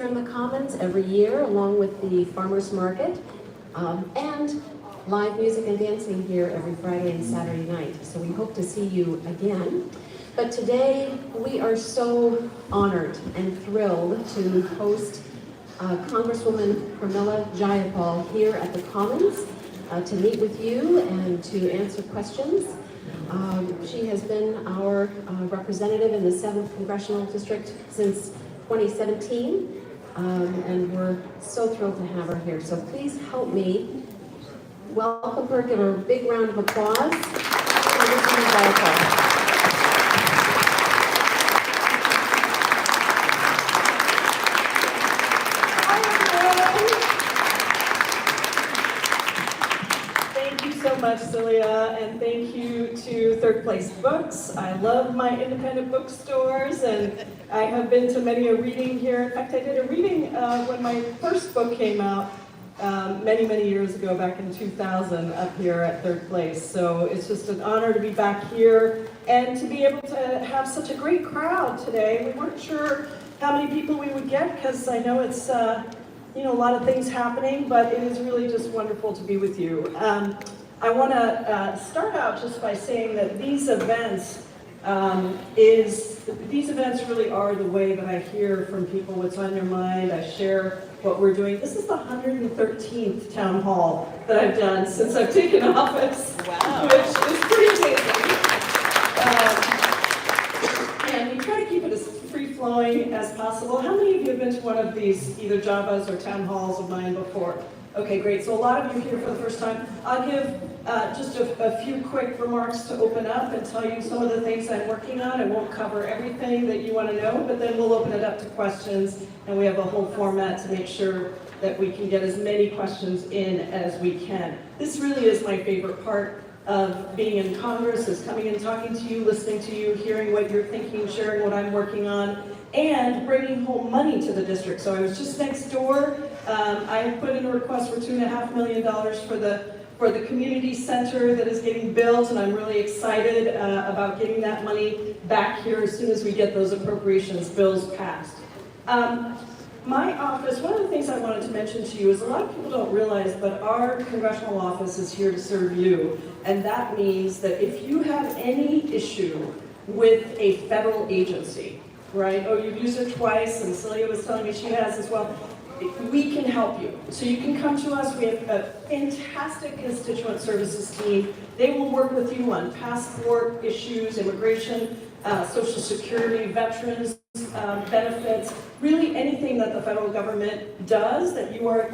in the Commons every year, along with the Farmers Market, and live music and dancing here every Friday and Saturday night. So we hope to see you again. But today, we are so honored and thrilled to host Congresswoman Pramila Jayapal here at the Commons to meet with you and to answer questions. She has been our representative in the 7th Congressional District since 2017, and we're so thrilled to have her here. So please help me welcome her, give her a big round of applause. Congresswoman Jayapal. Much, Celia, and thank you to Third Place Books. I love my independent bookstores, and I have been to many a reading here. In fact, I did a reading when my first book came out many years ago, back in 2000, up here at Third Place. So it's just an honor to be back here and to be able to have such a great crowd today. We weren't sure how many people we would get because I know it's a lot of things happening, but it is really just wonderful to be with you. I want to start out just by saying that these events really are the way that I hear from people what's on their mind. I share what we're doing. This is the 113th town hall that I've done since I've taken office, wow. Which is pretty amazing. And we try to keep it as free-flowing as possible. How many of you have been to one of these, either Javas or town halls of mine before? Okay, great. So a lot of you here for the first time. I'll give just a few quick remarks to open up and tell you some of the things I'm working on. I won't cover everything that you want to know, but then we'll open it up to questions, and we have a whole format to make sure that we can get as many questions in as we can. This really is my favorite part of being in Congress, is coming and talking to you, listening to you, hearing what you're thinking, sharing what I'm working on, and bringing home money to the district. So I was just next door. I put in a request for $2.5 million for the community center that is getting built, and I'm really excited about getting that money back here as soon as we get those appropriations bills passed. My office, one of the things I wanted to mention to you is a lot of people don't realize, but our congressional office is here to serve you, and that means that if you have any issue with a federal agency, right? Oh, you've used it twice, and Celia was telling me she has as well. We can help you. So you can come to us. We have a fantastic constituent services team. They will work with you on passport issues, immigration, Social Security, veterans benefits, really anything that the federal government does that you are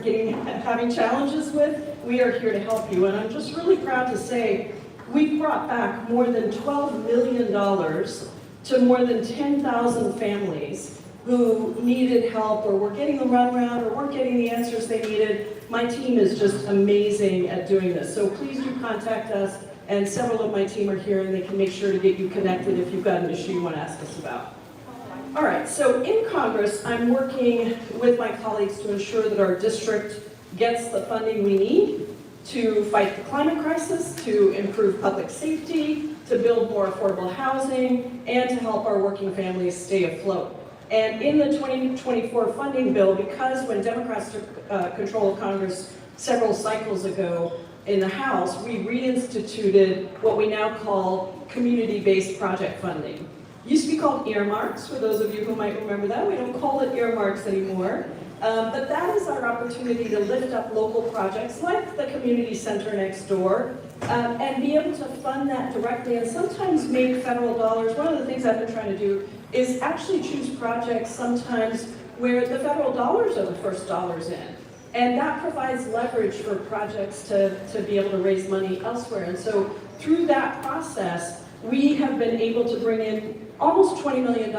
having challenges with, we are here to help you. And I'm just really proud to say we've brought back more than $12 million to more than 10,000 families who needed help or were getting the runaround or weren't getting the answers they needed. My team is just amazing at doing this. So please do contact us, and several of my team are here and they can make sure to get you connected if you've got an issue you want to ask us about. All right, so in Congress, I'm working with my colleagues to ensure that our district gets the funding we need to fight the climate crisis, to improve public safety, to build more affordable housing, and to help our working families stay afloat. And in the 2024 funding bill, because when Democrats took control of Congress several cycles ago in the House, we reinstituted what we now call community-based project funding. It used to be called earmarks, for those of you who might remember that. We don't call it earmarks anymore. But that is our opportunity to lift up local projects like the community center next door and be able to fund that directly and sometimes make federal dollars. One of the things I've been trying to do is actually choose projects sometimes where the federal dollars are the first dollars in. And that provides leverage for projects to be able to raise money elsewhere. And so through that process, we have been able to bring in almost $20 million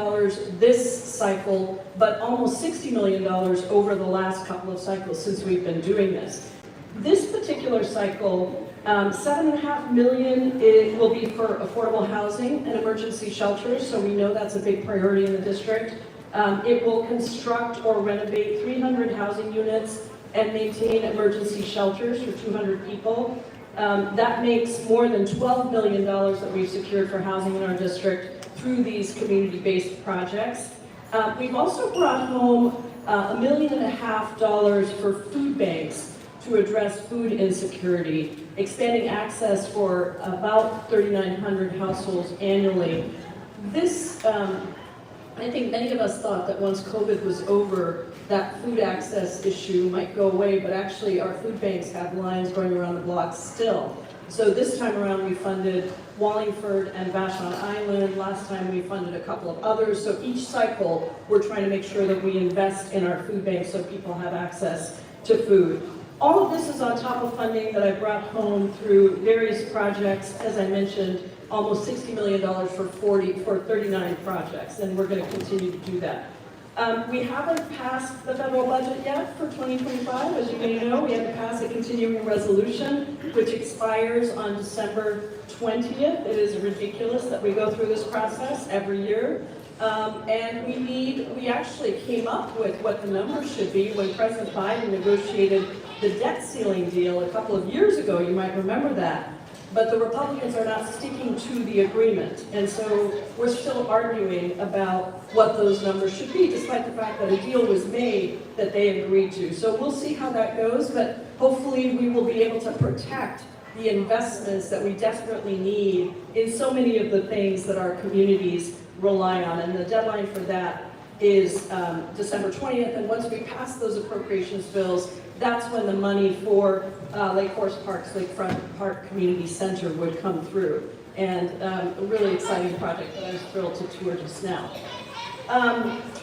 this cycle, but almost $60 million over the last couple of cycles since we've been doing this. This particular cycle, $7.5 million will be for affordable housing and emergency shelters, so we know that's a big priority in the district. It will construct or renovate 300 housing units and maintain emergency shelters for 200 people. That makes more than $12 million that we've secured for housing in our district through these community-based projects. We've also brought home $1.5 million for food banks to address food insecurity, expanding access for about 3,900 households annually. This, I think many of us thought that once COVID was over, that food access issue might go away, but actually our food banks have lines going around the block still. So this time around we funded Wallingford and Vashon Island. Last time we funded a couple of others. So each cycle we're trying to make sure that we invest in our food banks so people have access to food. All of this is on top of funding that I brought home through various projects. As I mentioned, almost $60 million for 39 projects, and we're going to continue to do that. We haven't passed the federal budget yet for 2025. As you may know, we have to pass a continuing resolution, which expires on December 20th. It is ridiculous that we go through this process every year. And we actually came up with what the numbers should be when President Biden negotiated the debt ceiling deal a couple of years ago. You might remember that. But the Republicans are not sticking to the agreement. And so we're still arguing about what those numbers should be, despite the fact that a deal was made that they agreed to. So we'll see how that goes, but hopefully we will be able to protect the investments that we desperately need in so many of the things that our communities rely on. And the deadline for that is December 20th. And once we pass those appropriations bills, that's when the money for Lake Forest Park's Lakefront Park Community Center would come through. And a really exciting project that I was thrilled to tour just now.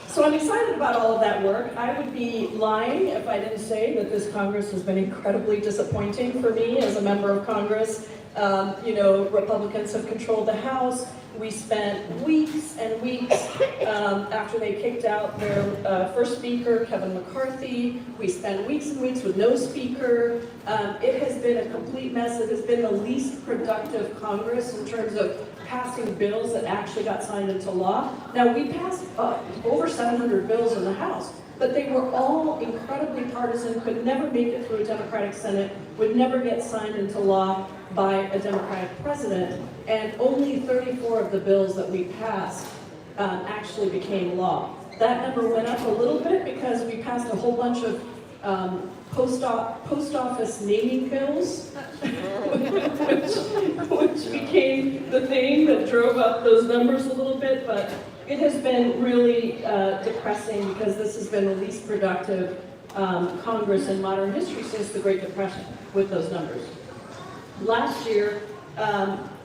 So I'm excited about all of that work. I would be lying if I didn't say that this Congress has been incredibly disappointing for me as a member of Congress. Republicans have controlled the House. We spent weeks and weeks after they kicked out their first speaker, Kevin McCarthy. We spent weeks and weeks with no speaker. It has been a complete mess. It has been the least productive Congress in terms of passing bills that actually got signed into law. Now, we passed over 700 bills in the House, but they were all incredibly partisan, could never make it through a Democratic Senate, would never get signed into law by a Democratic president, and only 34 of the bills that we passed actually became law. That number went up a little bit because we passed a whole bunch of post office naming bills, which became the thing that drove up those numbers a little bit, but it has been really depressing because this has been the least productive Congress in modern history since the Great Depression with those numbers. Last year,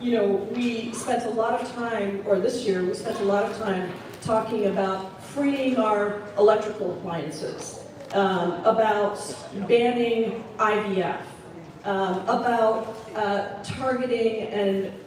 we spent a lot of time, or this year, we spent a lot of time talking about freeing our electrical appliances, about banning IVF, about targeting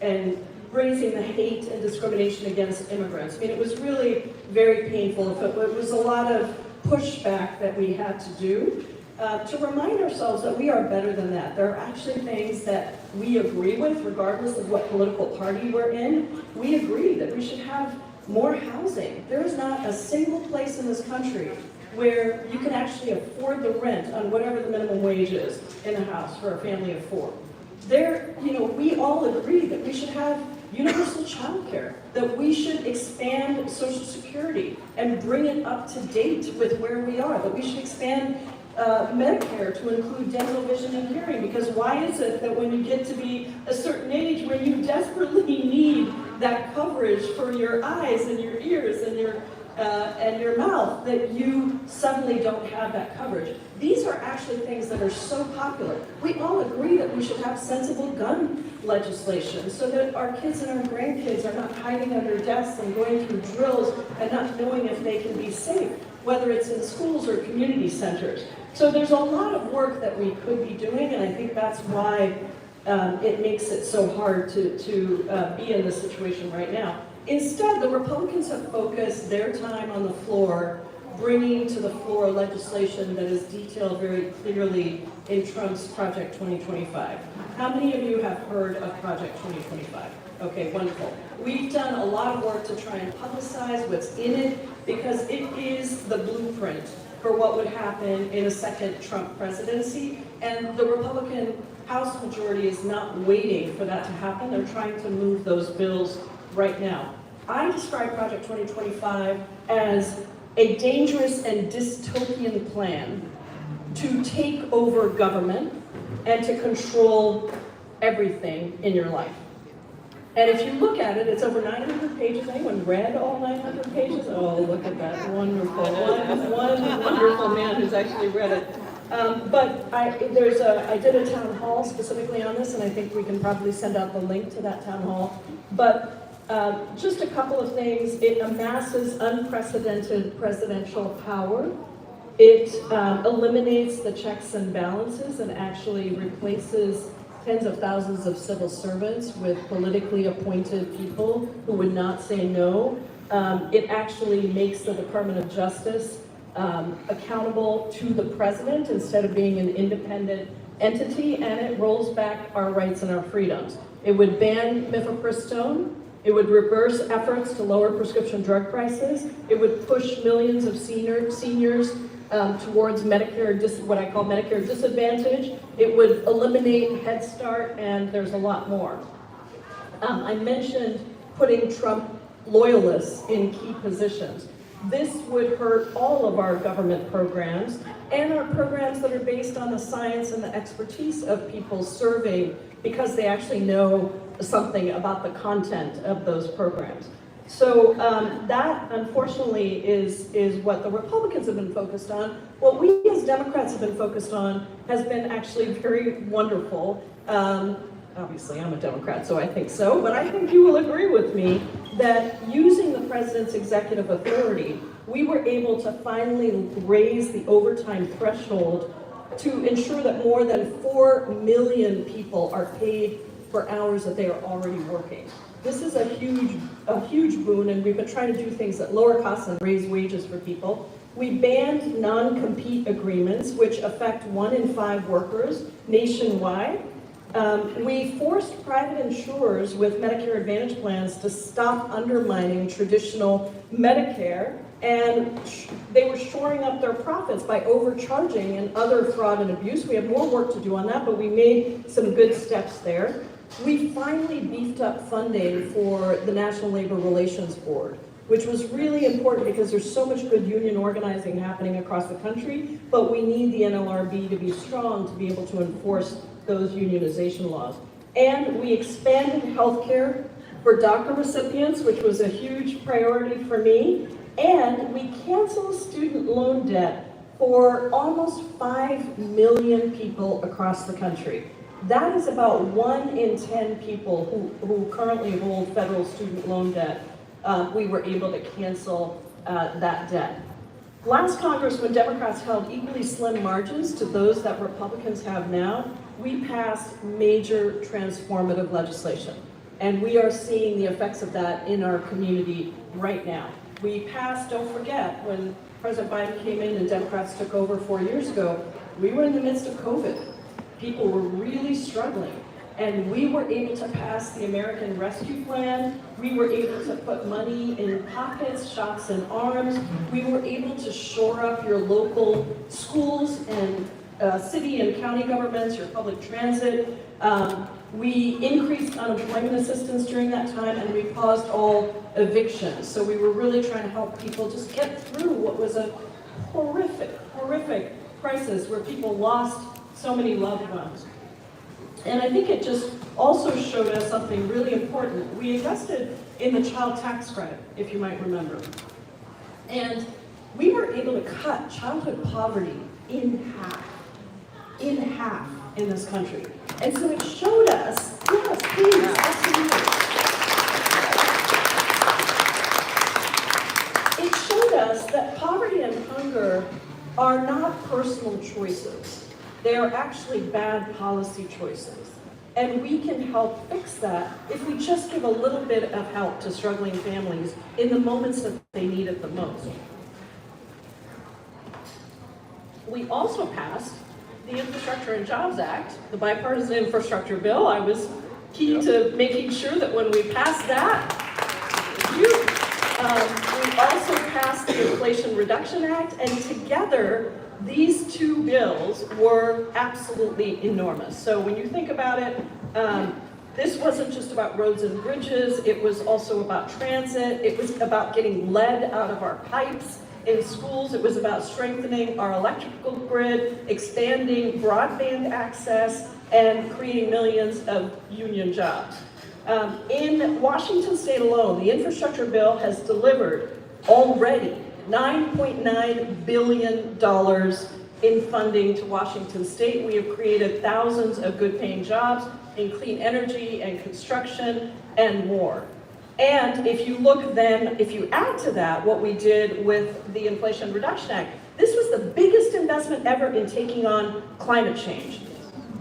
and raising the hate and discrimination against immigrants. I mean, it was really very painful. It was a lot of pushback that we had to do to remind ourselves that we are better than that. There are actually things that we agree with, regardless of what political party we're in. We agree that we should have more housing. There is not a single place in this country where you can actually afford the rent on whatever the minimum wage is in a house for a family of four. We all agree that we should have universal child care, that we should expand Social Security and bring it up to date with where we are, that we should expand Medicare to include dental, vision, and hearing, because why is it that when you get to be a certain age, when you desperately need that coverage for your eyes and your ears and your mouth, that you suddenly don't have that coverage? These are actually things that are so popular. We all agree that we should have sensible gun legislation so that our kids and our grandkids are not hiding under desks and going through drills and not knowing if they can be safe, whether it's in schools or community centers. So there's a lot of work that we could be doing, and I think that's why it makes it so hard to be in this situation right now. Instead, the Republicans have focused their time on the floor bringing to the floor legislation that is detailed very clearly in Trump's Project 2025. How many of you have heard of Project 2025? Okay, wonderful. We've done a lot of work to try and publicize what's in it because it is the blueprint for what would happen in a second Trump presidency, and the Republican House majority is not waiting for that to happen. They're trying to move those bills right now. I describe Project 2025 as a dangerous and dystopian plan to take over government and to control everything in your life. And if you look at it, it's over 900 pages. Anyone read all 900 pages? Oh, look at that wonderful, one wonderful man who's actually read it. But I did a town hall specifically on this, and I think we can probably send out the link to that town hall. But just a couple of things. It amasses unprecedented presidential power. It eliminates the checks and balances and actually replaces tens of thousands of civil servants with politically appointed people who would not say no. It actually makes the Department of Justice accountable to the president instead of being an independent entity, and it rolls back our rights and our freedoms. It would ban mifepristone. It would reverse efforts to lower prescription drug prices. It would push millions of seniors towards Medicare, what I call Medicare disadvantage. It would eliminate Head Start, and there's a lot more. I mentioned putting Trump loyalists in key positions. This would hurt all of our government programs and our programs that are based on the science and the expertise of people serving because they actually know something about the content of those programs. So that, unfortunately, is what the Republicans have been focused on. What we as Democrats have been focused on has been actually very wonderful. Obviously, I'm a Democrat, so I think so, but I think you will agree with me that using the president's executive authority, we were able to finally raise the overtime threshold to ensure that more than 4 million people are paid for hours that they are already working. This is a huge boon, and we've been trying to do things that lower costs and raise wages for people. We banned non-compete agreements, which affect 1 in 5 workers nationwide. We forced private insurers with Medicare Advantage plans to stop undermining traditional Medicare, and they were shoring up their profits by overcharging and other fraud and abuse. We have more work to do on that, but we made some good steps there. We finally beefed up funding for the National Labor Relations Board, which was really important because there's so much good union organizing happening across the country, but we need the NLRB to be strong to be able to enforce those unionization laws. And we expanded healthcare for DACA recipients, which was a huge priority for me, and we canceled student loan debt for almost 5 million people across the country. That is about 1 in 10 people who currently hold federal student loan debt. We were able to cancel that debt. Last Congress, when Democrats held equally slim margins to those that Republicans have now, we passed major transformative legislation. And we are seeing the effects of that in our community right now. We passed, don't forget, when President Biden came in and Democrats took over 4 years ago, we were in the midst of COVID. People were really struggling. And we were able to pass the American Rescue Plan. We were able to put money in pockets, shots in arms. We were able to shore up your local schools and city and county governments, your public transit. We increased unemployment assistance during that time, and we paused all evictions. So we were really trying to help people just get through what was a horrific crisis where people lost so many loved ones. And I think it just also showed us something really important. We invested in the child tax credit, if you might remember. And we were able to cut childhood poverty in half in this country. And so it showed us, yes, please, absolutely. It showed us that poverty and hunger are not personal choices. They are actually bad policy choices. And we can help fix that if we just give a little bit of help to struggling families in the moments that they need it the most. We also passed the Infrastructure and Jobs Act, the bipartisan infrastructure bill. I was key to making sure that when we passed that, we also passed the Inflation Reduction Act, and together, these 2 bills were absolutely enormous. So when you think about it, this wasn't just about roads and bridges, it was also about transit, it was about getting lead out of our pipes, In schools, it was about strengthening our electrical grid, expanding broadband access, and creating millions of union jobs. In Washington state alone, the infrastructure bill has delivered already $9.9 billion in funding to Washington state. We have created thousands of good paying jobs in clean energy and construction and more. And if you look then, if you add to that what we did with the Inflation Reduction Act, this was the biggest investment ever in taking on climate change.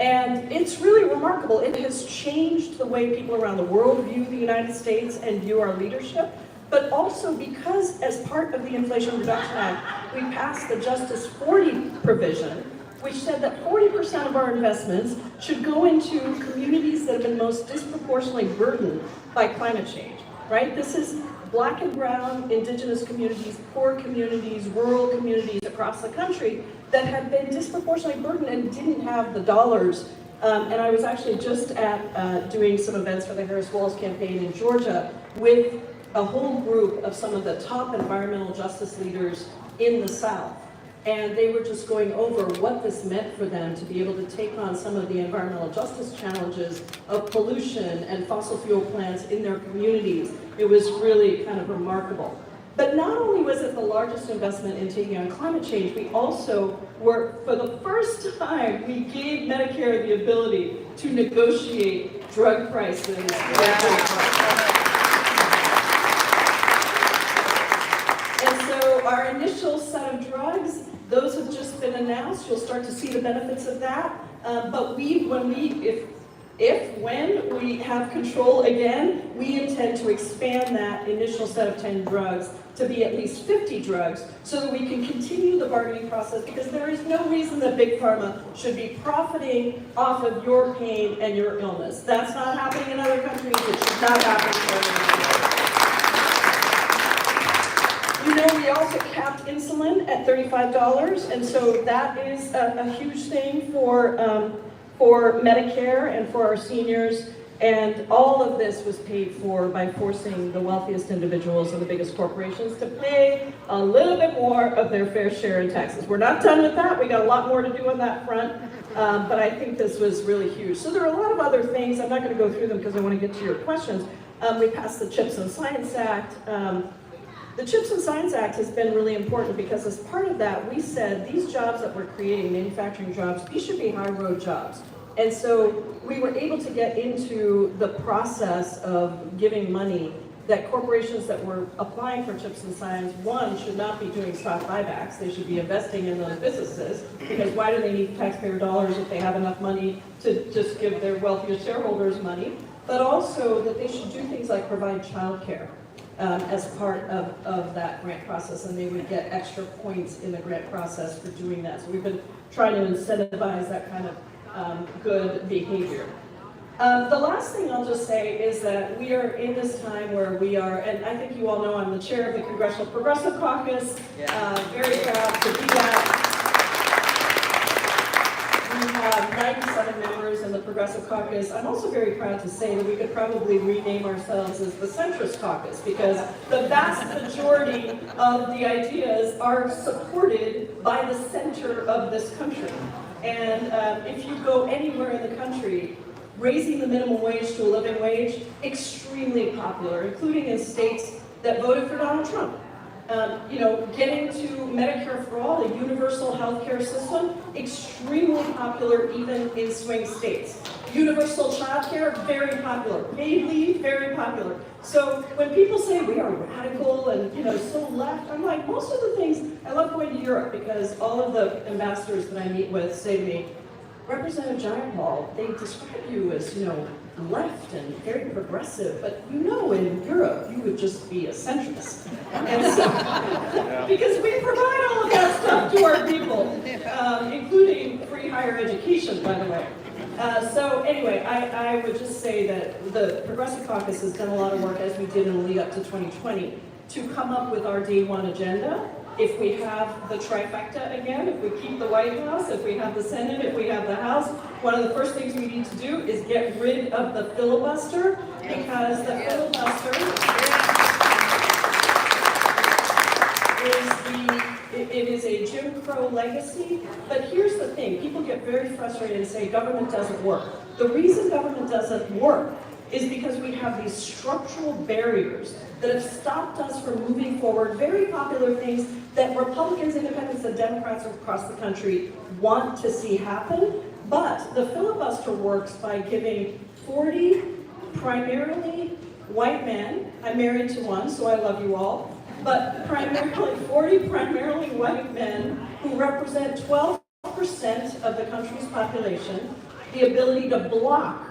And it's really remarkable. It has changed the way people around the world view the United States and view our leadership. But also because as part of the Inflation Reduction Act, we passed the Justice 40 provision, which said that 40% of our investments should go into communities that have been most disproportionately burdened by climate change, right? This is Black and brown, indigenous communities, poor communities, rural communities across the country that have been disproportionately burdened and didn't have the dollars. And I was actually just at doing some events for the Harris Walls campaign in Georgia with a whole group of some of the top environmental justice leaders in the South. And they were just going over what this meant for them to be able to take on some of the environmental justice challenges of pollution and fossil fuel plants in their communities. It was really kind of remarkable. But not only was it the largest investment in taking on climate change, we also were, for the first time, we gave Medicare the ability to negotiate drug prices. And so our initial set of drugs, those have just been announced. You'll start to see the benefits of that. But when we have control again, we intend to expand that initial set of 10 drugs to be at least 50 drugs so that we can continue the bargaining process, because there is no reason that Big Pharma should be profiting off of your pain and your illness. That's not happening in other countries. It should not happen in other countries. You know, we also capped insulin at $35, and so that is a huge thing for Medicare and for our seniors. And all of this was paid for by forcing the wealthiest individuals and the biggest corporations to pay a little bit more of their fair share in taxes. We're not done with that. We got a lot more to do on that front. But I think this was really huge. So there are a lot of other things. I'm not going to go through them because I want to get to your questions. We passed the CHIPS and Science Act. The CHIPS and Science Act has been really important because as part of that, we said these jobs that we're creating, manufacturing jobs, these should be high-road jobs. And so we were able to get into the process of giving money that corporations that were applying for CHIPS and Science, one, should not be doing stock buybacks. They should be investing in those businesses, because why do they need taxpayer dollars if they have enough money to just give their wealthiest shareholders money? But also that they should do things like provide childcare as part of that grant process, and they would get extra points in the grant process for doing that. So we've been trying to incentivize that kind of good behavior. The last thing I'll just say is that we are in this time where we are, and I think you all know I'm the chair of the Congressional Progressive Caucus, very proud to be that. We have 97 members in the Progressive Caucus. I'm also very proud to say that we could probably rename ourselves as the Centrist Caucus, because the vast majority of the ideas are supported by the center of this country. And if you go anywhere in the country, raising the minimum wage to a living wage, extremely popular, including in states that voted for Donald Trump. Getting to Medicare for all, a universal health care system, extremely popular even in swing states. Universal child care, very popular. Paid leave, very popular. So when people say we are radical and so left, I'm like, most of the things, I love going to Europe because all of the ambassadors that I meet with say to me, Representative Jayapal, they describe you as, left and very progressive, but in Europe, you would just be a centrist. And so, because we provide all of that stuff to our people, including free higher education, by the way. So anyway, I would just say that the Progressive Caucus has done a lot of work, as we did in the lead up to 2020, to come up with our day one agenda. If we have the trifecta again, if we keep the White House, if we have the Senate, if we have the House, one of the first things we need to do is get rid of the filibuster, because the filibuster it is a Jim Crow legacy, but here's the thing, people get very frustrated and say government doesn't work. The reason government doesn't work is because we have these structural barriers that have stopped us from moving forward very popular things that Republicans, Independents, and Democrats across the country want to see happen. But the filibuster works by giving 40 primarily white men, I'm married to one, so I love you all, but primarily 40 primarily white men who represent 12% of the country's population, the ability to block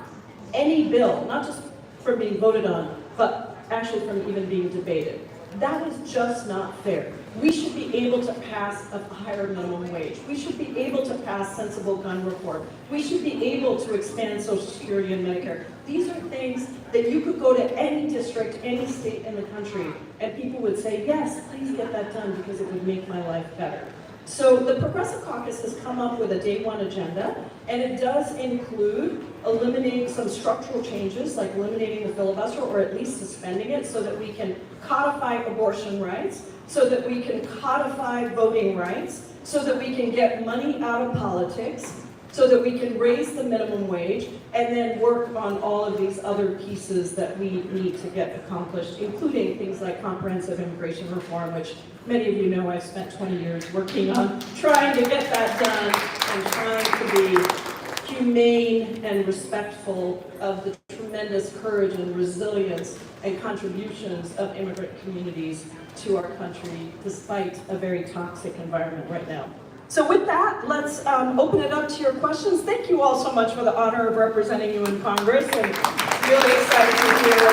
any bill, not just from being voted on, but actually from even being debated. That is just not fair. We should be able to pass a higher minimum wage. We should be able to pass sensible gun reform. We should be able to expand Social Security and Medicare. These are things that you could go to any district, any state in the country, and people would say, yes, please get that done because it would make my life better. So the Progressive Caucus has come up with a day one agenda, and it does include eliminating some structural changes, like eliminating the filibuster, or at least suspending it, so that we can codify abortion rights, so that we can codify voting rights, so that we can get money out of politics, so that we can raise the minimum wage, and then work on all of these other pieces that we need to get accomplished, including things like comprehensive immigration reform, which many of you know I've spent 20 years working on trying to get that done and trying to be humane and respectful of the tremendous courage and resilience and contributions of immigrant communities to our country, despite a very toxic environment right now. So with that, let's open it up to your questions. Thank you all so much for the honor of representing you in Congress, and really excited to hear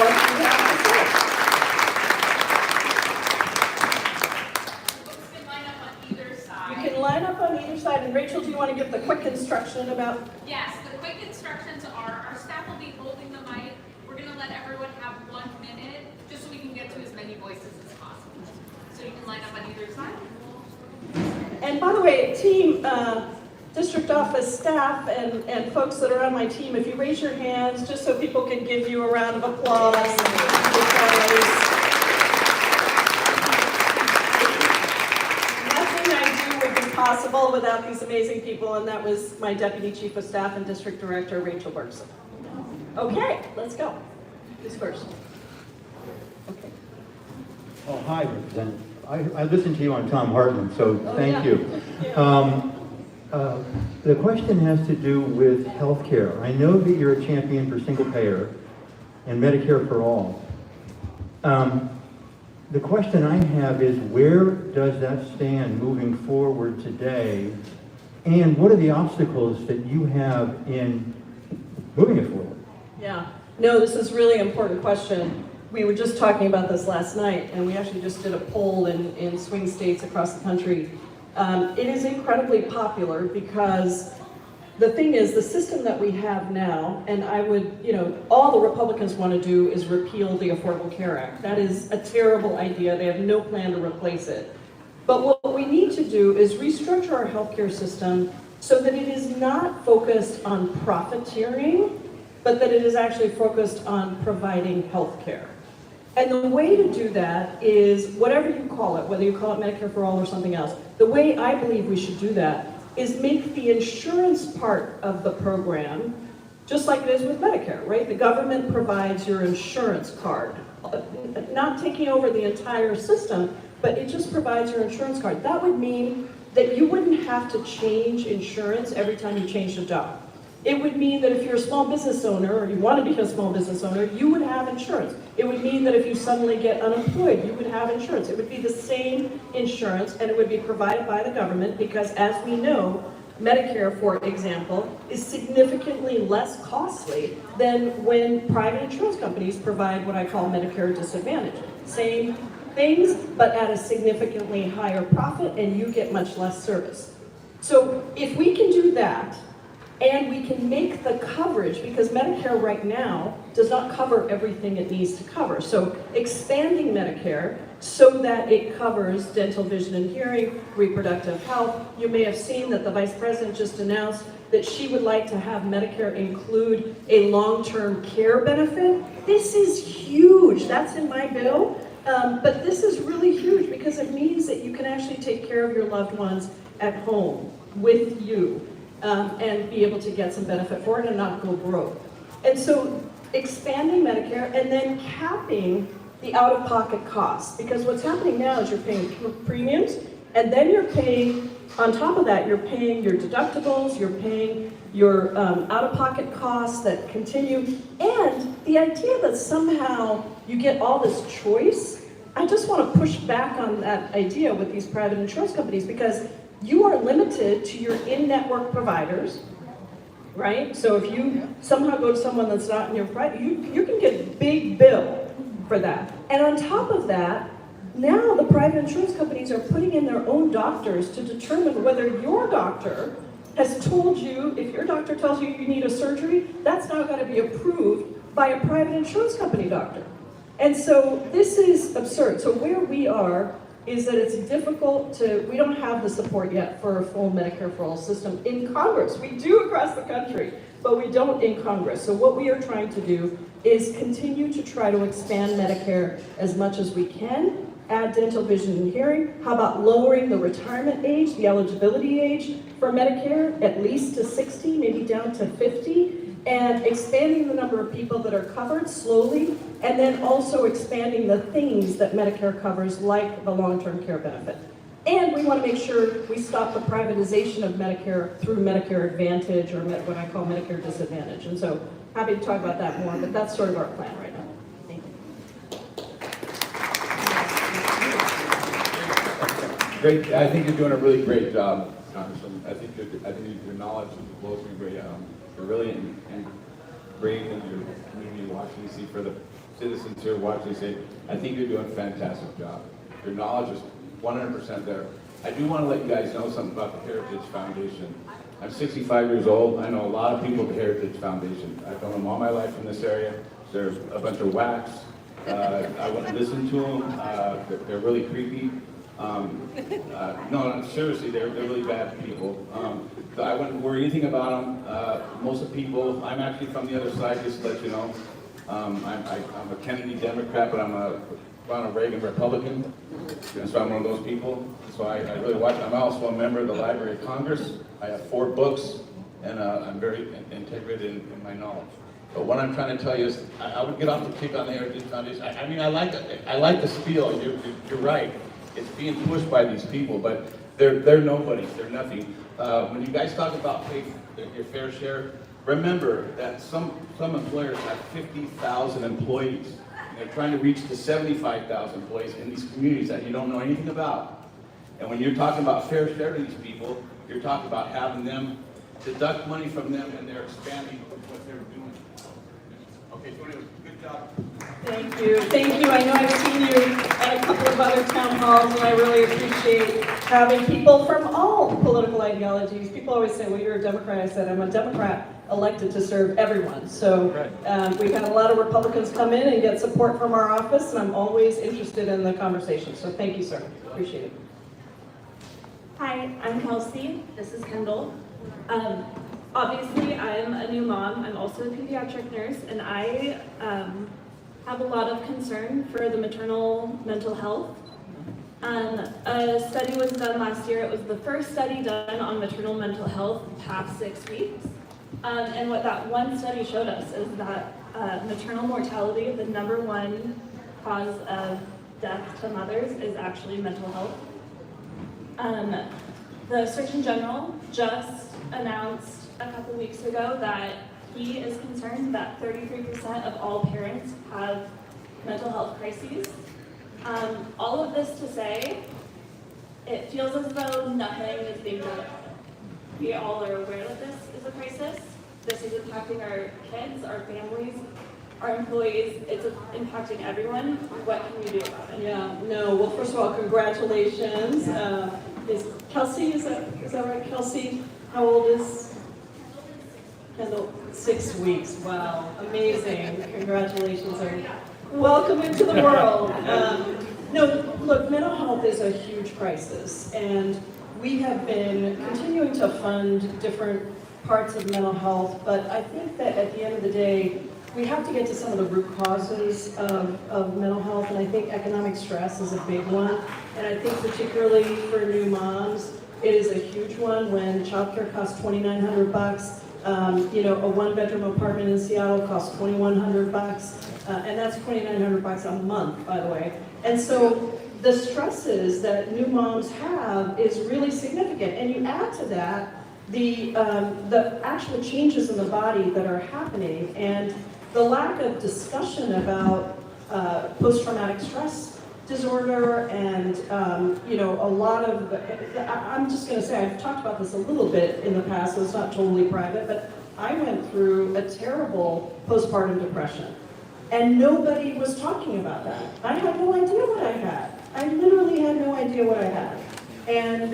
what you have to say. Folks can line up on either side. You can line up on either side, and Rachel, do you want to give the quick instruction about? Yes, the quick instructions are our staff will be holding the mic. We're going to let everyone have 1 minute, just so we can get to as many voices as possible. So you can line up on either side. And by the way, team, district office staff and folks that are on my team, if you raise your hands, just so people can give you a round of applause. Nothing I do would be possible without these amazing people, and that was my Deputy Chief of Staff and District Director, Rachel Bergson. Okay, let's go. Who's first? Okay. Oh, hi, Representative. I listened to you on Tom Hartman, so thank you. The question has to do with health care. I know that you're a champion for single payer and Medicare for all. The question I have is, where does that stand moving forward today? And what are the obstacles that you have in moving it forward? Yeah, no, this is a really important question. We were just talking about this last night, and we actually just did a poll in swing states across the country. It is incredibly popular because the thing is, the system that we have now, and I would, all the Republicans want to do is repeal the Affordable Care Act. That is a terrible idea. They have no plan to replace it. But what we need to do is restructure our healthcare system so that it is not focused on profiteering, but that it is actually focused on providing health care. And the way to do that is, whatever you call it, whether you call it Medicare for All or something else, the way I believe we should do that is make the insurance part of the program just like it is with Medicare, right? The government provides your insurance card, not taking over the entire system, but it just provides your insurance card. That would mean that you wouldn't have to change insurance every time you change a job. It would mean that if you're a small business owner, or you want to be a small business owner, you would have insurance. It would mean that if you suddenly get unemployed, you would have insurance. It would be the same insurance, and it would be provided by the government, because as we know, Medicare, for example, is significantly less costly than when private insurance companies provide what I call Medicare Disadvantage. Same things, but at a significantly higher profit, and you get much less service. So if we can do that, and we can make the coverage, because Medicare right now does not cover everything it needs to cover. So expanding Medicare so that it covers dental, vision, and hearing, reproductive health. You may have seen that the Vice President just announced that she would like to have Medicare include a long-term care benefit. This is huge. That's in my bill. But this is really huge because it means that you can actually take care of your loved ones at home with you and be able to get some benefit for it and not go broke. And so expanding Medicare and then capping the out-of-pocket costs, because what's happening now is you're paying premiums and then you're paying, on top of that, you're paying your deductibles, you're paying your out-of-pocket costs that continue, and the idea that somehow you get all this choice, I just want to push back on that idea with these private insurance companies because you are limited to your in-network providers, right? So if you somehow go to someone that's not in your private, you can get a big bill for that. And on top of that, now the private insurance companies are putting in their own doctors to determine whether your doctor has told you, if your doctor tells you you need a surgery, that's now got to be approved by a private insurance company doctor. And so this is absurd. So where we are is that it's difficult we don't have the support yet for a full Medicare for All system in Congress. We do across the country, but we don't in Congress. So what we are trying to do is continue to try to expand Medicare as much as we can, add dental, vision, and hearing. How about lowering the retirement age, the eligibility age for Medicare, at least to 60, maybe down to 50, and expanding the number of people that are covered slowly, and then also expanding the things that Medicare covers, like the long-term care benefit. And we want to make sure we stop the privatization of Medicare through Medicare Advantage, or what I call Medicare Disadvantage. And so, happy to talk about that more, but that's sort of our plan right now. Thank you. Great. I think you're doing a really great job, Congressman. I think your knowledge blows me great. You're really great in your community Washington, D.C. for the citizens here watching D.C. I think you're doing a fantastic job. Your knowledge is 100% there. I do want to let you guys know something about the Heritage Foundation. I'm 65 years old. I know a lot of people at the Heritage Foundation. I've known them all my life in this area. There's a bunch of whacks. I wouldn't listen to them. They're really creepy. No, seriously, they're really bad people. I wouldn't worry anything about them. Most of the people, I'm actually from the other side, just to let you know. I'm a Kennedy Democrat, but I'm a Ronald Reagan Republican, and so I'm one of those people. So I really watch. I'm also a member of the Library of Congress. I have 4 books, and I'm very integrated in my knowledge. But what I'm trying to tell you is, I would get off the kick on the Heritage Foundation. I mean, I like the spiel. You're right. It's being pushed by these people, but they're nobodies. They're nothing. When you guys talk about pay your fair share, remember that some employers have 50,000 employees. And they're trying to reach to 75,000 employees in these communities that you don't know anything about. And when you're talking about fair share to these people, you're talking about having them deduct money from them, and they're expanding what they're doing. Okay, so anyway, good job. Thank you. Thank you. I know I've seen you at a couple of other town halls, and I really appreciate having people from all political ideologies. People always say, well, you're a Democrat. I said, I'm a Democrat elected to serve everyone. So we've had a lot of Republicans come in and get support from our office, and I'm always interested in the conversation. So thank you, sir. Appreciate it. Hi, I'm Kelsey. This is Kendall. Obviously, I'm a new mom. I'm also a pediatric nurse, and I have a lot of concern for the maternal mental health. A study was done last year. It was the first study done on maternal mental health past 6 weeks. And what that one study showed us is that maternal mortality, the #1 cause of death to mothers, is actually mental health. The Surgeon General just announced a couple weeks ago that he is concerned that 33% of all parents have mental health crises. All of this to say, it feels as though nothing is being done. We all are aware that this is a crisis. This is impacting our kids, our families, our employees. It's impacting everyone. What can we do about it? Yeah, no, well, first of all, congratulations. Is Kelsey, is that right, Kelsey? How old is Kendall? 6 weeks, wow, amazing, congratulations, and welcome into the world. No, look, mental health is a huge crisis, and we have been continuing to fund different parts of mental health, but I think that at the end of the day, we have to get to some of the root causes of mental health, and I think economic stress is a big one. And I think particularly for new moms, it is a huge one when childcare costs $2,900. A one-bedroom apartment in Seattle costs $2,100, and that's $2,900 a month, by the way. And so the stresses that new moms have is really significant. And you add to that the actual changes in the body that are happening and the lack of discussion about post-traumatic stress disorder and, a lot of, I'm just going to say, I've talked about this a little bit in the past, so it's not totally private, but I went through a terrible postpartum depression. And nobody was talking about that. I had no idea what I had. I literally had no idea what I had. And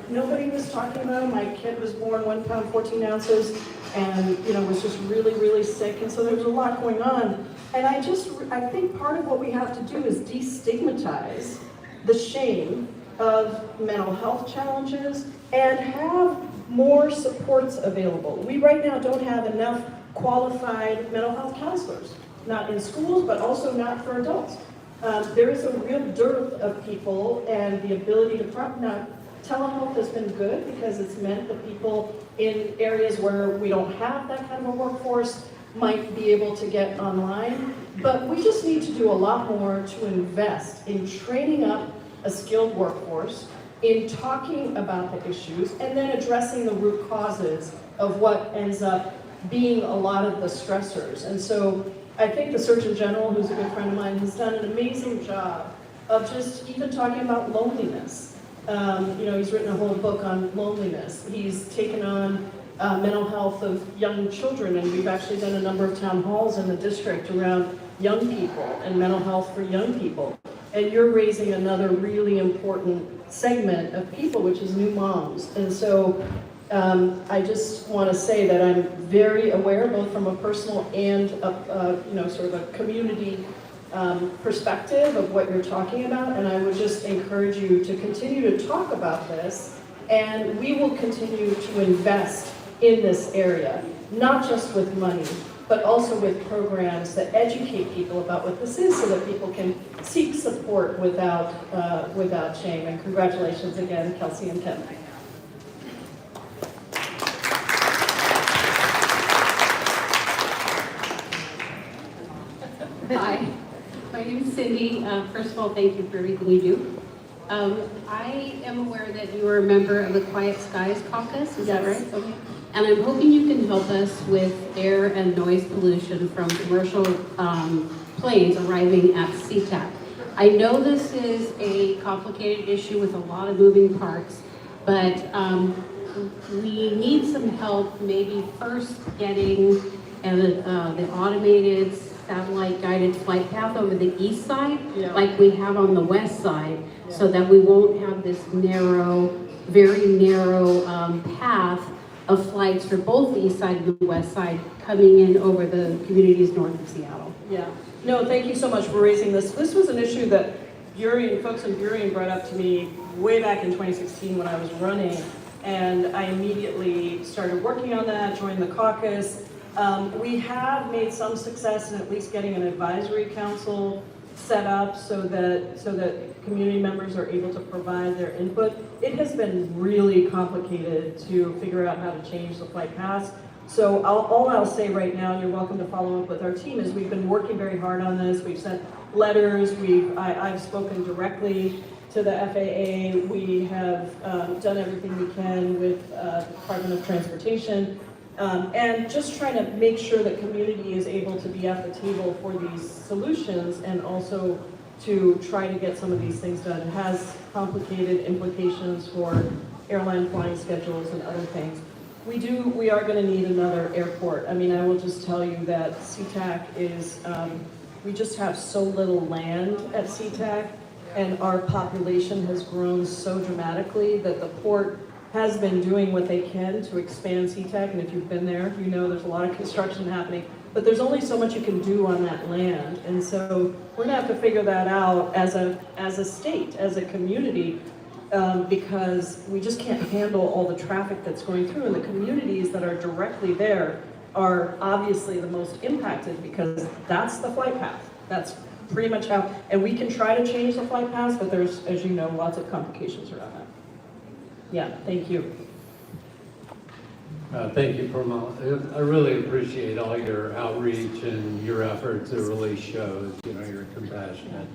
nobody was talking about it. My kid was born 1 pound, 14 ounces, and was just really, really sick. And so there was a lot going on. And I think part of what we have to do is destigmatize the shame of mental health challenges and have more supports available. We right now don't have enough qualified mental health counselors, not in schools, but also not for adults. There is a real dearth of people, and the ability to now, telehealth has been good because it's meant that people in areas where we don't have that kind of a workforce might be able to get online. But we just need to do a lot more to invest in training up a skilled workforce, in talking about the issues, and then addressing the root causes of what ends up being a lot of the stressors. And so I think the Surgeon General, who's a good friend of mine, has done an amazing job of just even talking about loneliness. He's written a whole book on loneliness. He's taken on mental health of young children, and we've actually done a number of town halls in the district around young people and mental health for young people. And you're raising another really important segment of people, which is new moms. And so I just want to say that I'm very aware, both from a personal and sort of a community perspective of what you're talking about, and I would just encourage you to continue to talk about this, and we will continue to invest in this area, not just with money, but also with programs that educate people about what this is so that people can seek support without shame. And congratulations again, Kelsey and Ken. Hi, my name is Cindy. First of all, thank you for everything you do. I am aware that you are a member of the Quiet Skies Caucus, is that Yes. right? Okay. And I'm hoping you can help us with air and noise pollution from commercial planes arriving at SeaTac. I know this is a complicated issue with a lot of moving parts, but we need some help maybe first getting the automated satellite guided flight path over the east side, like we have on the west side, so that we won't have this narrow, very narrow path of flights for both the east side and the west side coming in over the communities north of Seattle. Yeah. No, thank you so much for raising this. This was an issue that folks in Burien brought up to me way back in 2016 when I was running, and I immediately started working on that, joined the caucus. We have made some success in at least getting an advisory council set up so that community members are able to provide their input. It has been really complicated to figure out how to change the flight paths. So all I'll say right now, and you're welcome to follow up with our team, is we've been working very hard on this. We've sent letters. I've spoken directly to the FAA. We have done everything we can with the Department of Transportation. And just trying to make sure that community is able to be at the table for these solutions and also to try to get some of these things done. It has complicated implications for airline flying schedules and other things. We are going to need another airport. I mean, I will just tell you that SeaTac is, we just have so little land at SeaTac, and our population has grown so dramatically that the port has been doing what they can to expand SeaTac, and if you've been there, you know there's a lot of construction happening, but there's only so much you can do on that land, and so we're gonna have to figure that out as a state, as a community, because we just can't handle all the traffic that's going through, and the communities that are directly there are obviously the most impacted because that's the flight path. That's pretty much how, and we can try to change the flight paths, but there's, as you know, lots of complications around that. Yeah, thank you. Thank you, Pramila. I really appreciate all your outreach and your efforts. It really shows, you know, you're a compassionate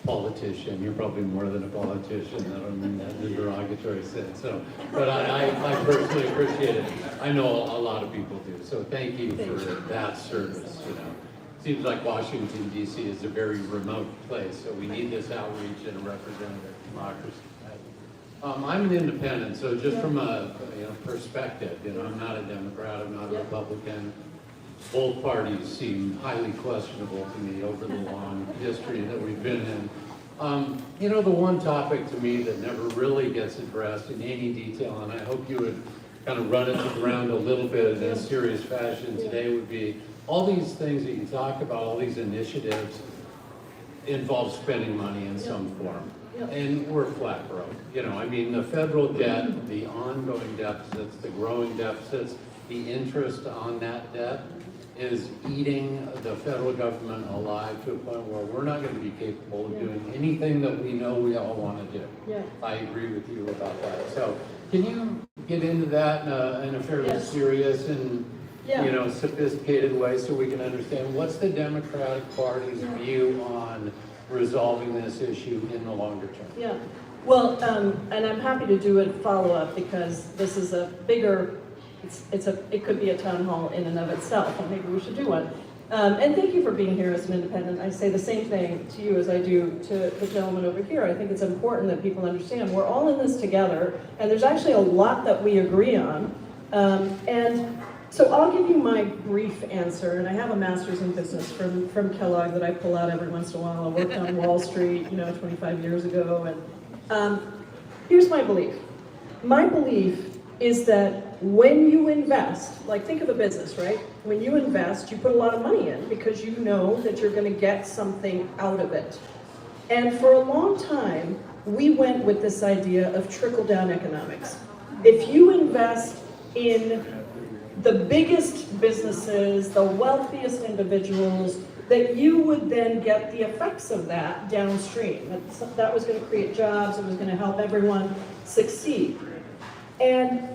politician. You're probably more than a politician. I don't mean that in a derogatory sense. So, but I personally appreciate it. I know a lot of people do. So thank you for that service, you know. Seems like Washington, D.C. is a very remote place, so we need this outreach and a representative democracy. I'm an independent, so just from a perspective, you know, I'm not a Democrat, I'm not a Republican. Both parties seem highly questionable to me over the long history that we've been in. You know, the one topic to me that never really gets addressed in any detail, and I hope you would kind of run it to the ground a little bit in a serious fashion today, would be all these things that you talk about, all these initiatives involve spending money in some form. And we're flat broke. You know, I mean, the federal debt, the ongoing deficits, the growing deficits, the interest on that debt is eating the federal government alive to a point where we're not going to be capable of doing anything that we know we all want to do. Yeah. I agree with you about that. So can you get into that in a fairly serious and you know, sophisticated way so we can understand what's the Democratic Party's view on resolving this issue in the longer term? Yeah, well, and I'm happy to do a follow-up because this is a bigger, it could be a town hall in and of itself, and maybe we should do one. And thank you for being here as an independent. I say the same thing to you as I do to the gentleman over here. I think it's important that people understand we're all in this together, and there's actually a lot that we agree on. And so I'll give you my brief answer, and I have a master's in business from Kellogg that I pull out every once in a while. I worked on Wall Street, 25 years ago, and here's my belief. My belief is that when you invest, like think of a business, right? When you invest, you put a lot of money in because you know that you're going to get something out of it. And for a long time, we went with this idea of trickle-down economics. If you invest in the biggest businesses, the wealthiest individuals, that you would then get the effects of that downstream. That was going to create jobs, it was going to help everyone succeed. And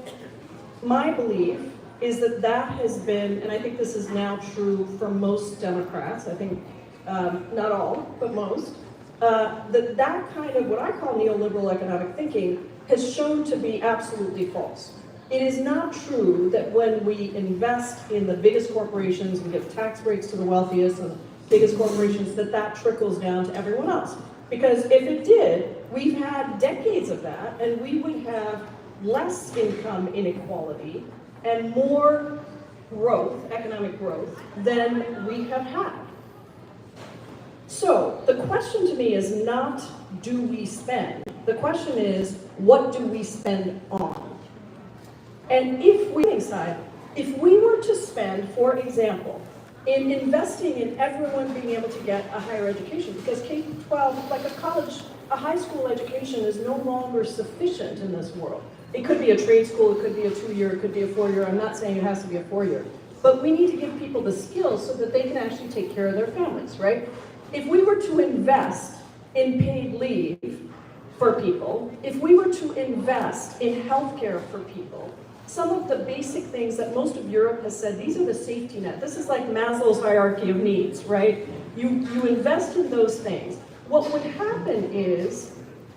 my belief is that that has been, and I think this is now true for most Democrats, I think not all, but most, that kind of what I call neoliberal economic thinking has shown to be absolutely false. It is not true that when we invest in the biggest corporations and give tax breaks to the wealthiest and the biggest corporations, that trickles down to everyone else. Because if it did, we've had decades of that, and we would have less income inequality and more growth, economic growth, than we have had. So the question to me is not, do we spend? The question is, what do we spend on? And if we were to spend, for example, in investing in everyone being able to get a higher education, because K-12, like a high school education is no longer sufficient in this world. It could be a trade school, it could be a 2-year, it could be a 4-year. I'm not saying it has to be a 4-year. But we need to give people the skills so that they can actually take care of their families, right? If we were to invest in paid leave for people, if we were to invest in healthcare for people, some of the basic things that most of Europe has said, these are the safety net. This is like Maslow's hierarchy of needs, right? You invest in those things. What would happen is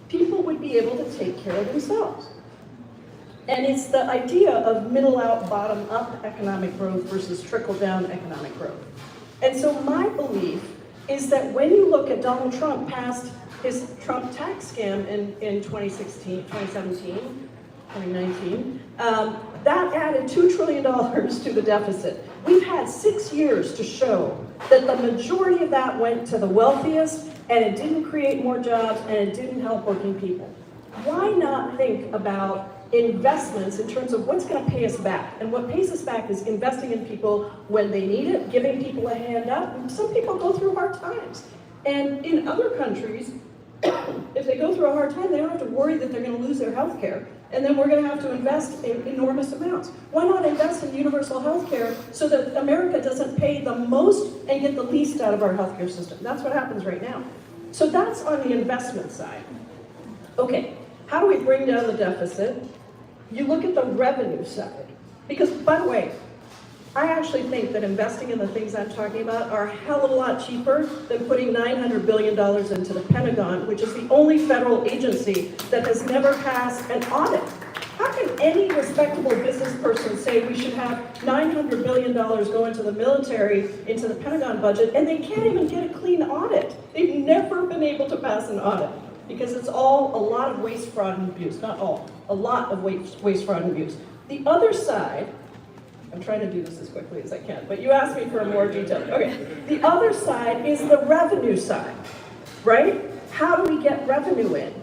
people would be able to take care of themselves. And it's the idea of middle out, bottom up economic growth versus trickle down economic growth. And so my belief is that when you look at Donald Trump passed his Trump tax scam in 2019, that added $2 trillion to the deficit. We've had 6 years to show that the majority of that went to the wealthiest, and it didn't create more jobs, and it didn't help working people. Why not think about investments in terms of what's going to pay us back? And what pays us back is investing in people when they need it, giving people a hand up. Some people go through hard times. And in other countries, if they go through a hard time, they don't have to worry that they're going to lose their health care. And then we're going to have to invest in enormous amounts. Why not invest in universal health care so that America doesn't pay the most and get the least out of our healthcare system? That's what happens right now. So that's on the investment side. Okay, how do we bring down the deficit? You look at the revenue side. Because, by the way, I actually think that investing in the things I'm talking about are a hell of a lot cheaper than putting $900 billion into the Pentagon, which is the only federal agency that has never passed an audit. How can any respectable business person say we should have $900 billion go into the military, into the Pentagon budget, and they can't even get a clean audit? They've never been able to pass an audit because it's all a lot of waste, fraud, and abuse. Not all, a lot of waste, fraud, and abuse. The other side, I'm trying to do this as quickly as I can, but you asked me for more detail. Okay, the other side is the revenue side, right? How do we get revenue in?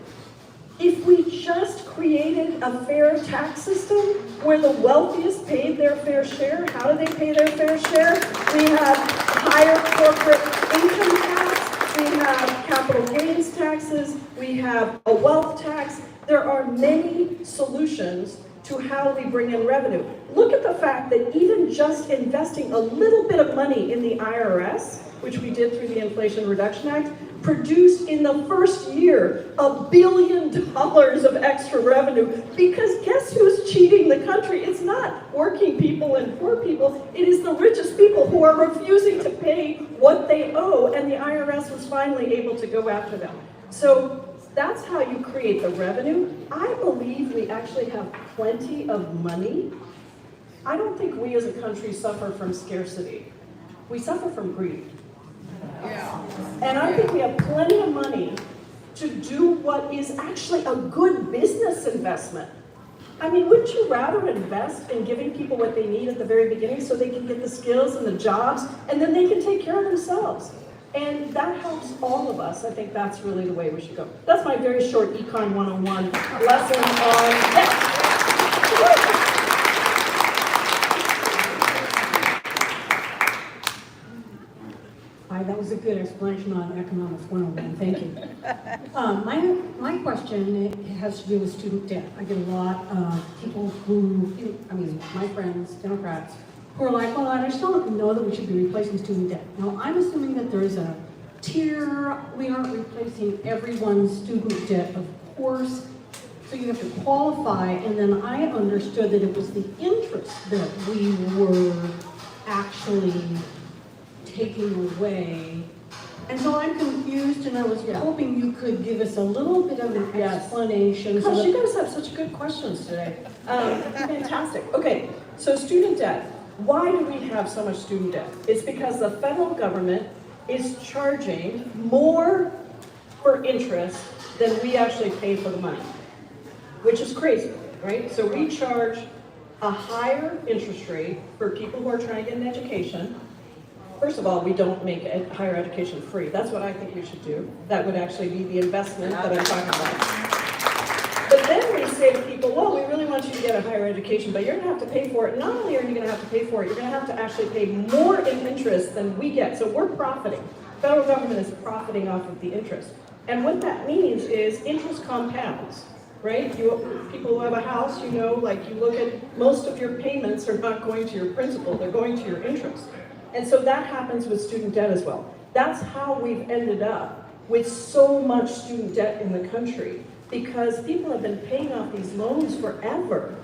If we just created a fair tax system where the wealthiest paid their fair share, how do they pay their fair share? We have higher corporate income tax, we have capital gains taxes, we have a wealth tax. There are many solutions to how we bring in revenue. Look at the fact that even just investing a little bit of money in the IRS, which we did through the Inflation Reduction Act, produced in the first year $1 billion of extra revenue. Because guess who's cheating the country? It's not working people and poor people. It is the richest people who are refusing to pay what they owe, and the IRS was finally able to go after them. So that's how you create the revenue. I believe we actually have plenty of money. I don't think we as a country suffer from scarcity. We suffer from greed. And I think we have plenty of money to do what is actually a good business investment. I mean, wouldn't you rather invest in giving people what they need at the very beginning so they can get the skills and the jobs, and then they can take care of themselves? And that helps all of us. I think that's really the way we should go. That's my very short Econ 101 lesson on... Yeah. Hi, that was a good explanation on Economics 101, thank you. My question has to do with student debt. I get a lot of people who, I mean, my friends, Democrats, who are like, well, I just don't know that we should be replacing student debt. Now, I'm assuming that there is a tier. We aren't replacing everyone's student debt, of course. So you have to qualify, and then I understood that it was the interest that we were actually taking away. And so I'm confused, and I was hoping you could give us a little bit of an explanation. Gosh, you guys have such good questions today. Fantastic. Okay, so student debt. Why do we have so much student debt? It's because the federal government is charging more for interest than we actually pay for the money, which is crazy, right? So we charge a higher interest rate for people who are trying to get an education. First of all, we don't make higher education free. That's what I think we should do. That would actually be the investment that I'm talking about. But then we say to people, well, we really want you to get a higher education, but you're going to have to pay for it. Not only are you going to have to pay for it, you're going to have to actually pay more in interest than we get. So we're profiting. The federal government is profiting off of the interest. And what that means is interest compounds, right? People who have a house, you know, like you look at most of your payments are not going to your principal, they're going to your interest. And so that happens with student debt as well. That's how we've ended up with so much student debt in the country, because people have been paying off these loans forever,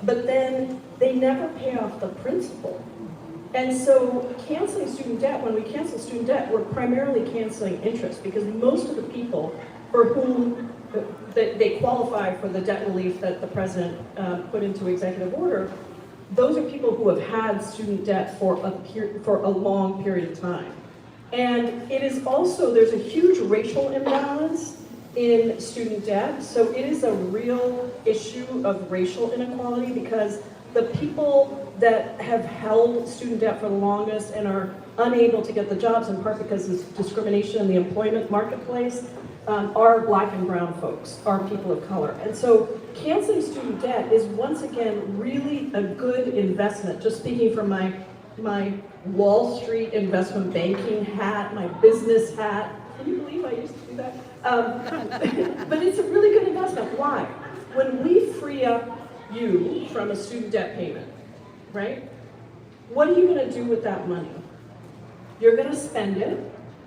but then they never pay off the principal. And so canceling student debt, when we cancel student debt, we're primarily canceling interest, because most of the people for whom they qualify for the debt relief that the president put into executive order, those are people who have had student debt for a long period of time. And it is also, there's a huge racial imbalance in student debt. So it is a real issue of racial inequality, because the people that have held student debt for the longest and are unable to get the jobs, in part because of discrimination in the employment marketplace, are Black and brown folks, are people of color. And so canceling student debt is once again really a good investment. Just speaking from my Wall Street investment banking hat, my business hat. Can you believe I used to do that? But it's a really good investment. Why? When we free up you from a student debt payment, right? What are you going to do with that money? You're going to spend it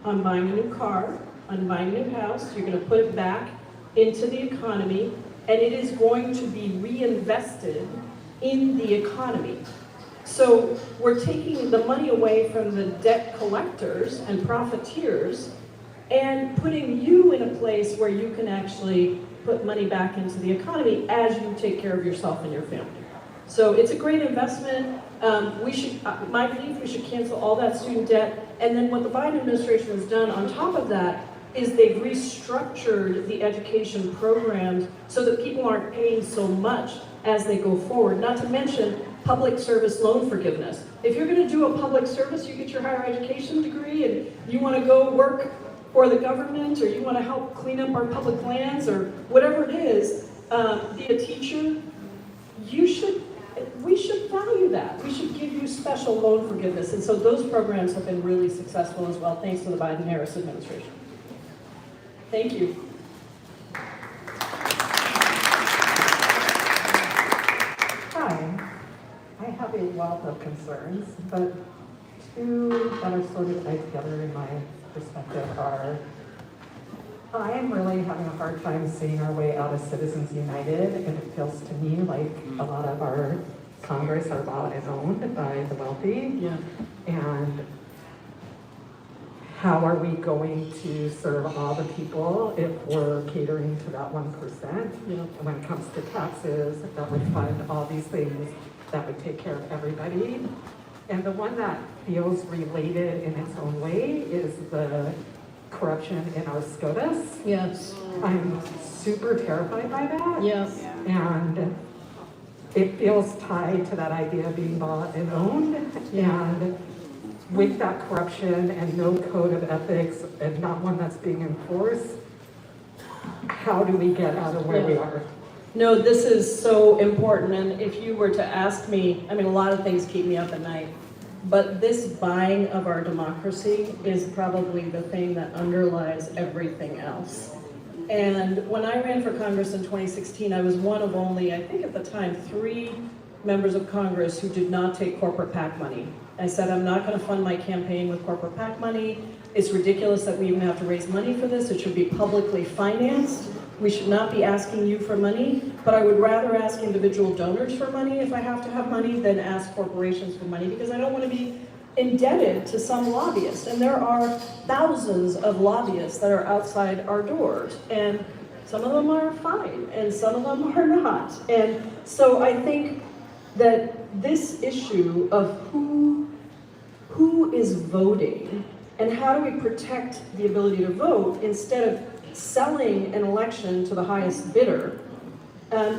on buying a new car, on buying a new house. You're going to put it back into the economy, and it is going to be reinvested in the economy. So we're taking the money away from the debt collectors and profiteers and putting you in a place where you can actually put money back into the economy as you take care of yourself and your family. So it's a great investment. My belief, we should cancel all that student debt. And then what the Biden administration has done on top of that is they've restructured the education programs so that people aren't paying so much as they go forward. Not to mention public service loan forgiveness. If you're going to do a public service, you get your higher education degree and you want to go work for the government, or you want to help clean up our public lands, or whatever it is, be a teacher, we should value that. We should give you special loan forgiveness. And so those programs have been really successful as well, thanks to the Biden-Harris administration. Thank you. Hi. I have a wealth of concerns, but two that are sort of tied together in my perspective are, I am really having a hard time seeing our way out of Citizens United, and it feels to me like a lot of our Congress are bought and owned by the wealthy. Yeah. And how are we going to serve all the people if we're catering to that 1%? Yeah. And when it comes to taxes, that would fund all these things that would take care of everybody. And the one that feels related in its own way is the corruption in our SCOTUS. Yes. I'm super terrified by that. Yes. And it feels tied to that idea of being bought and owned. And with that corruption and no code of ethics and not one that's being enforced, how do we get out of where we are? No, this is so important, and if you were to ask me, I mean, a lot of things keep me up at night, but this buying of our democracy is probably the thing that underlies everything else. And when I ran for Congress in 2016, I was one of only, I think at the time, 3 members of Congress who did not take corporate PAC money. I said, I'm not going to fund my campaign with corporate PAC money. It's ridiculous that we even have to raise money for this. It should be publicly financed. We should not be asking you for money, but I would rather ask individual donors for money if I have to have money than ask corporations for money, because I don't want to be indebted to some lobbyist. And there are thousands of lobbyists that are outside our doors, and some of them are fine, and some of them are not. And so I think that this issue of who is voting and how do we protect the ability to vote instead of selling an election to the highest bidder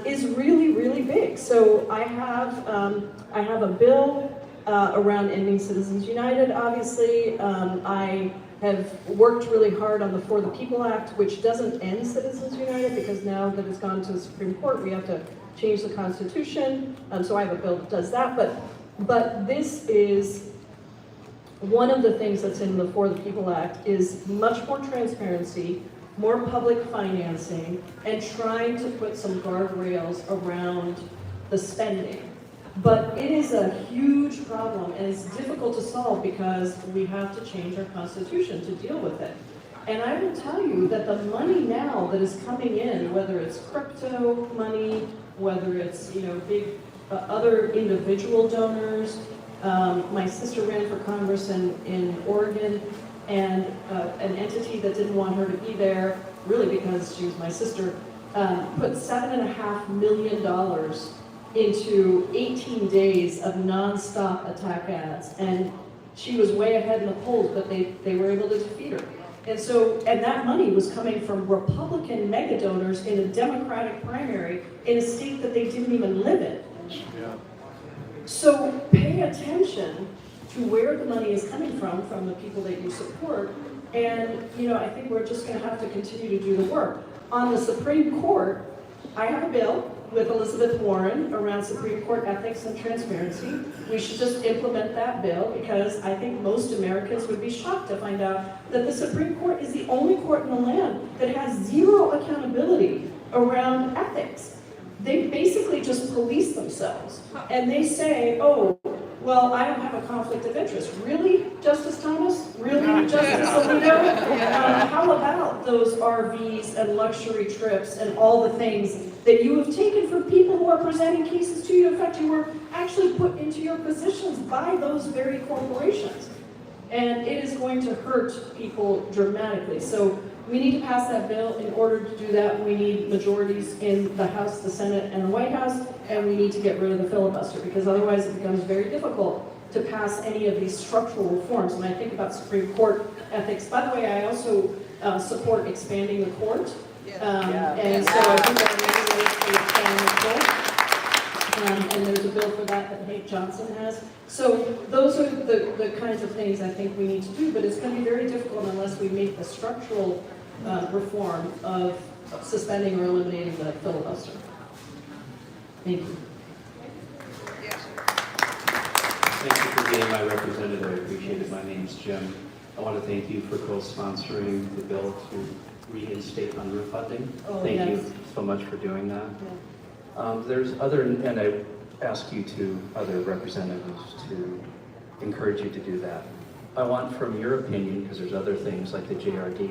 is really, really big. So I have a bill around ending Citizens United, obviously. I have worked really hard on the For the People Act, which doesn't end Citizens United, because now that it's gone to the Supreme Court, we have to change the Constitution. So I have a bill that does that. But this is one of the things that's in the For the People Act is much more transparency, more public financing, and trying to put some guardrails around the spending. But it is a huge problem, and it's difficult to solve because we have to change our Constitution to deal with it. And I will tell you that the money now that is coming in, whether it's crypto money, whether it's big other individual donors. My sister ran for Congress in Oregon, and an entity that didn't want her to be there, really because she was my sister, put $7.5 million into 18 days of nonstop attack ads. And she was way ahead in the polls, but they were able to defeat her. And that money was coming from Republican mega donors in a Democratic primary in a state that they didn't even live in. Yeah. So pay attention to where the money is coming from the people that you support. And, I think we're just going to have to continue to do the work. On the Supreme Court, I have a bill with Elizabeth Warren around Supreme Court ethics and transparency. We should just implement that bill because I think most Americans would be shocked to find out that the Supreme Court is the only court in the land that has zero accountability around ethics. They basically just police themselves. And they say, oh, well, I don't have a conflict of interest. Really, Justice Thomas? Really, Justice Alito? How about those RVs and luxury trips and all the things that you have taken from people who are presenting cases to you? In fact, you were actually put into your positions by those very corporations. And it is going to hurt people dramatically. So we need to pass that bill. In order to do that, we need majorities in the House, the Senate, and the White House, and we need to get rid of the filibuster, because otherwise it becomes very difficult to pass any of these structural reforms. When I think about Supreme Court ethics, by the way, I also support expanding the court. And so I think there are many ways to expand the court. And there's a bill for that Hank Johnson has. So those are the kinds of things I think we need to do, but it's going to be very difficult unless we make the structural reform of suspending or eliminating the filibuster. Thank you. Thank you for being my representative. I appreciate it. My name's Jim. I want to thank you for co-sponsoring the bill to reinstate underfunding. Thank you so much for doing that. There's other, and I ask you to, other representatives to encourage you to do that. I want from your opinion, because there's other things like the JRD,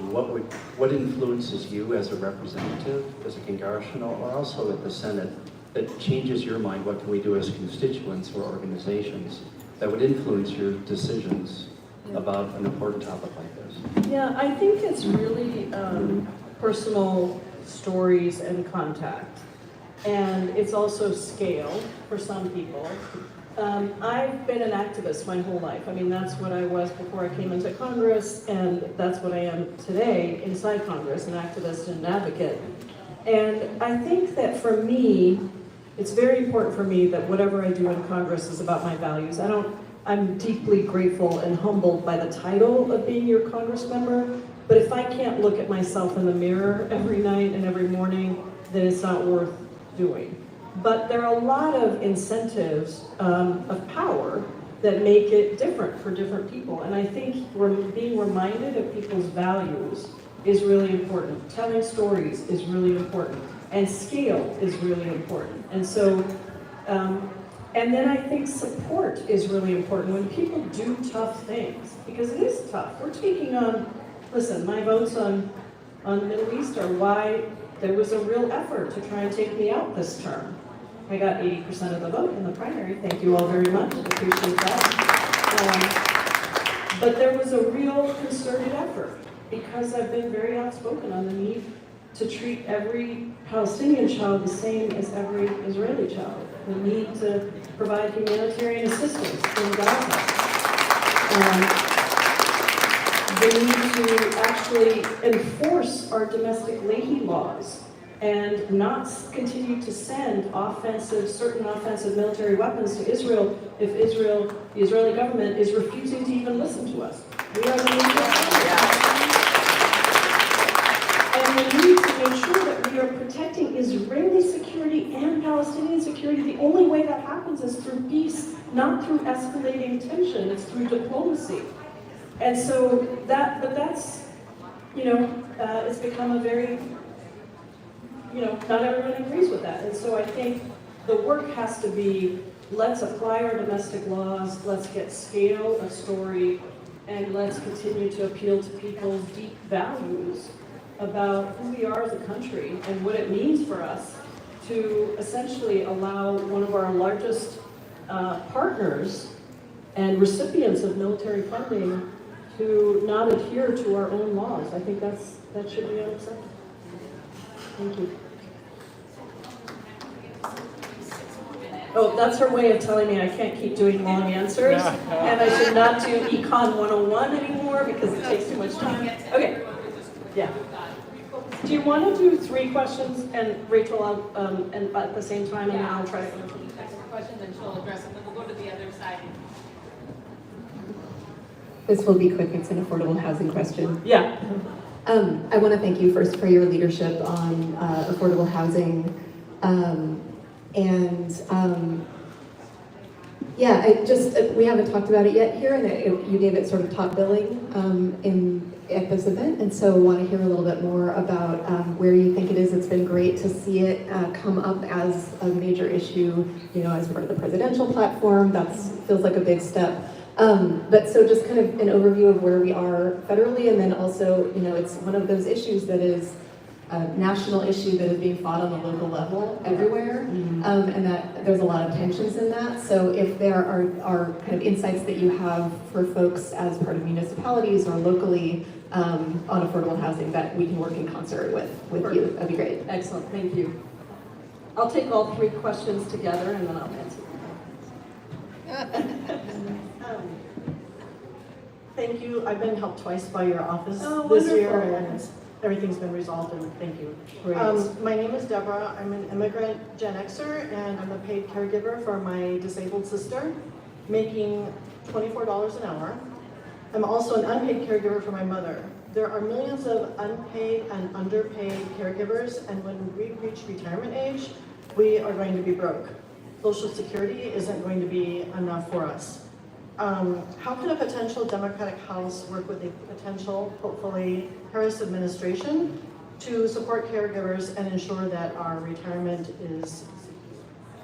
what influences you as a representative, as a congressional, or also at the Senate, that changes your mind? What can we do as constituents or organizations that would influence your decisions about an important topic like this? Yeah, I think it's really personal stories and contact. And it's also scale for some people. I've been an activist my whole life. I mean, that's what I was before I came into Congress, and that's what I am today inside Congress, an activist and an advocate. And I think that for me, it's very important for me that whatever I do in Congress is about my values. I'm deeply grateful and humbled by the title of being your Congress member, but if I can't look at myself in the mirror every night and every morning, then it's not worth doing. But there are a lot of incentives of power that make it different for different people. And I think being reminded of people's values is really important. Telling stories is really important. And scale is really important. And so, and then I think support is really important when people do tough things, because it is tough. We're taking on, listen, my votes on the Middle East are why there was a real effort to try and take me out this term. I got 80% of the vote in the primary. Thank you all very much. I appreciate that. But there was a real concerted effort because I've been very outspoken on the need to treat every Palestinian child the same as every Israeli child. The need to provide humanitarian assistance in Gaza. The need to actually enforce our domestic Leahy laws and not continue to send certain offensive military weapons to Israel if the Israeli government is refusing to even listen to us. We are the and we need to make sure that we are protecting Israeli security and Palestinian security. The only way that happens is through peace, not through escalating tension. It's through diplomacy. And so that's, it's become a very, not everyone agrees with that. And so I think the work has to be, let's apply our domestic laws, let's get scale of story, and let's continue to appeal to people's deep values about who we are as a country and what it means for us to essentially allow one of our largest partners and recipients of military funding to not adhere to our own laws. I think that should be unacceptable. Thank you. Oh, that's her way of telling me I can't keep doing long answers, and I should not do Econ 101 anymore because it takes too much time. Okay. Yeah. Do you want to do 3 questions, and Rachel, and at the same time, and then I'll try to answer the Next question, then she'll address it, then we'll go to the other side. This will be quick. It's an affordable housing question. Yeah. I want to thank you first for your leadership on affordable housing. And yeah, we haven't talked about it yet here, and you gave it sort of top billing at this event, and so I want to hear a little bit more about where you think it is. It's been great to see it come up as a major issue, as part of the presidential platform. That feels like a big step. But so just kind of an overview of where we are federally, and then also, it's one of those issues that is a national issue that is being fought on the local level everywhere, and that there's a lot of tensions in that. So if there are kind of insights that you have for folks as part of municipalities or locally on affordable housing that we can work in concert with you, that'd be great. Excellent, thank you. I'll take all three questions together and then I'll answer. Thank you. I've been helped twice by your office this year, and everything's been resolved, and thank you. My name is Deborah. I'm an immigrant Gen Xer, and I'm a paid caregiver for my disabled sister, making $24 an hour. I'm also an unpaid caregiver for my mother. There are millions of unpaid and underpaid caregivers, and when we reach retirement age, we are going to be broke. Social Security isn't going to be enough for us. How can a potential Democratic House work with a potential, hopefully, Harris administration to support caregivers and ensure that our retirement is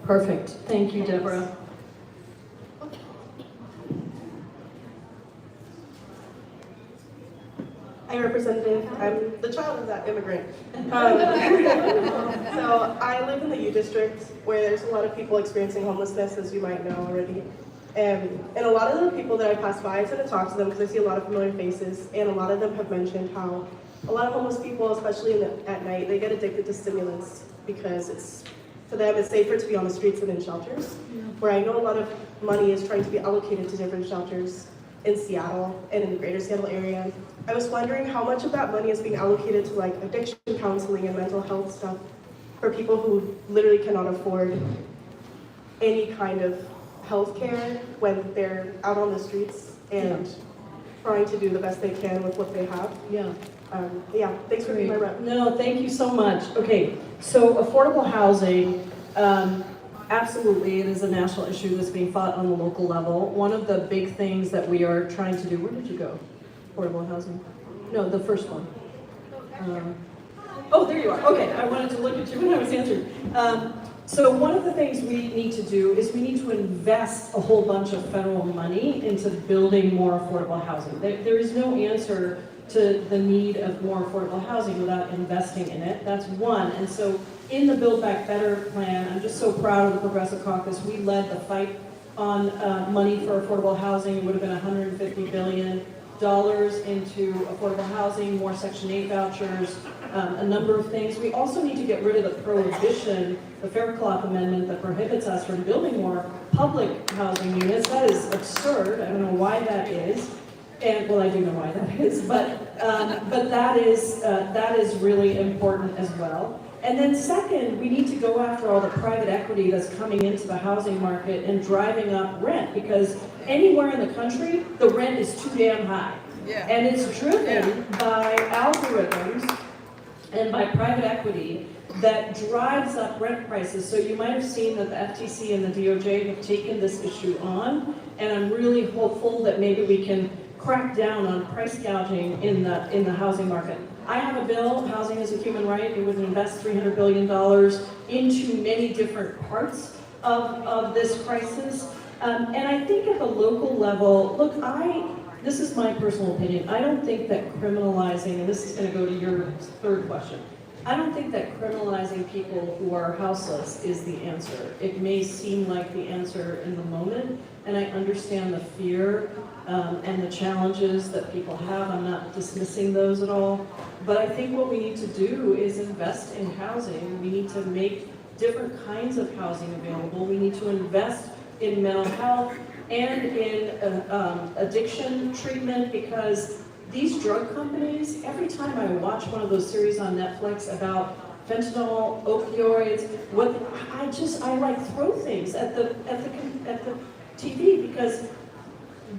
perfect? Thank you, Deborah. Hi, Representative. I'm the child of that immigrant. So I live in the U District, where there's a lot of people experiencing homelessness, as you might know already. And a lot of the people that I pass by, I tend to talk to them because I see a lot of familiar faces, and a lot of them have mentioned how a lot of homeless people, especially at night, they get addicted to stimulants because for them it's safer to be on the streets than in shelters. Where I know a lot of money is trying to be allocated to different shelters in Seattle and in the greater Seattle area. I was wondering how much of that money is being allocated to like addiction counseling and mental health stuff for people who literally cannot afford any kind of healthcare when they're out on the streets and trying to do the best they can with what they have. Thanks for being my rep. No, thank you so much. Okay, so affordable housing, absolutely, it is a national issue that's being fought on the local level. One of the big things that we are trying to do, where did you go? Affordable housing? No, the first one. Oh, there you are. Okay, I wanted to look at you when I was answering. So one of the things we need to do is we need to invest a whole bunch of federal money into building more affordable housing. There is no answer to the need of more affordable housing without investing in it. That's one. And so in the Build Back Better plan, I'm just so proud of the Progressive Caucus. We led the fight on money for affordable housing. It would have been $150 billion into affordable housing, more Section 8 vouchers, a number of things. We also need to get rid of the prohibition, the Fairclough Amendment that prohibits us from building more public housing units. That is absurd. I don't know why that is. And well, I do know why that is, but that is really important as well. And then second, we need to go after all the private equity that's coming into the housing market and driving up rent, because anywhere in the country, the rent is too damn high. Yeah. And it's driven by algorithms and by private equity that drives up rent prices. So you might have seen that the FTC and the DOJ have taken this issue on, and I'm really hopeful that maybe we can crack down on price gouging in the housing market. I have a bill, Housing is a Human Right. It would invest $300 billion into many different parts of this crisis. And I think at the local level, look, this is my personal opinion, I don't think that criminalizing, and this is going to go to your third question, I don't think that criminalizing people who are houseless is the answer. It may seem like the answer in the moment, and I understand the fear and the challenges that people have. I'm not dismissing those at all. But I think what we need to do is invest in housing. We need to make different kinds of housing available. We need to invest in mental health and in addiction treatment, because these drug companies, every time I watch one of those series on Netflix about fentanyl, opioids, I like throw things at the TV, because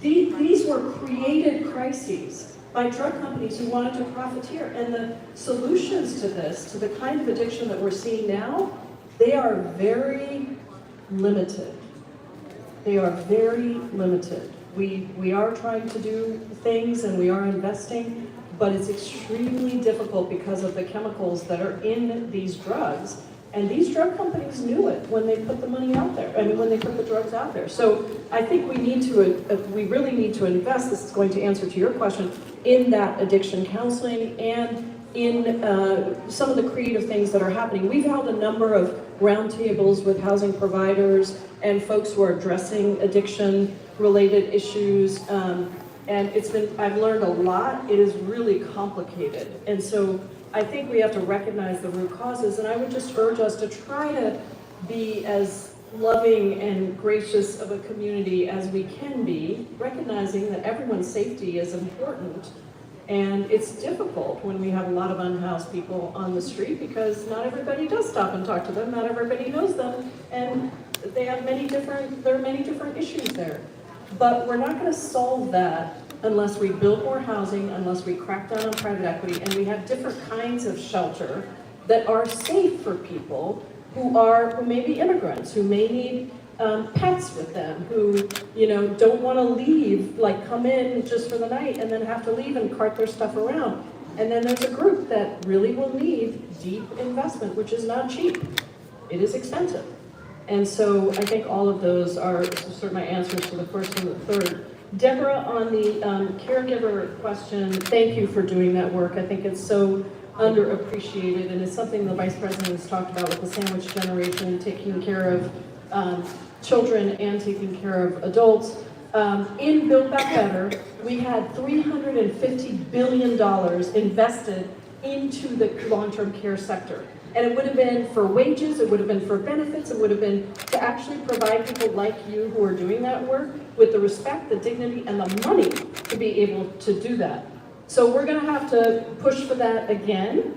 these were created crises by drug companies who wanted to profiteer. And the solutions to this, to the kind of addiction that we're seeing now, they are very limited. They are very limited. We are trying to do things and we are investing, but it's extremely difficult because of the chemicals that are in these drugs. And these drug companies knew it when they put the money out there. I mean, when they put the drugs out there. So I think we need to, we really need to invest, this is going to answer to your question, in that addiction counseling and in some of the creative things that are happening. We've held a number of roundtables with housing providers and folks who are addressing addiction-related issues. And I've learned a lot. It is really complicated. And so I think we have to recognize the root causes. And I would just urge us to try to be as loving and gracious of a community as we can be, recognizing that everyone's safety is important. And it's difficult when we have a lot of unhoused people on the street because not everybody does stop and talk to them, not everybody knows them, and they have there are many different issues there. But we're not going to solve that unless we build more housing, unless we crack down on private equity, and we have different kinds of shelter that are safe for people who may be immigrants, who may need pets with them, who don't want to leave, like come in just for the night and then have to leave and cart their stuff around. And then there's a group that really will need deep investment, which is not cheap. It is expensive. And so I think all of those are sort of my answers to the first and the third. Deborah, on the caregiver question, thank you for doing that work. I think it's so underappreciated, and it's something the Vice President has talked about with the sandwich generation, taking care of children and taking care of adults. In Build Back Better, we had $350 billion invested into the long-term care sector. And it would have been for wages, it would have been for benefits, it would have been to actually provide people like you who are doing that work with the respect, the dignity, and the money to be able to do that. So we're going to have to push for that again.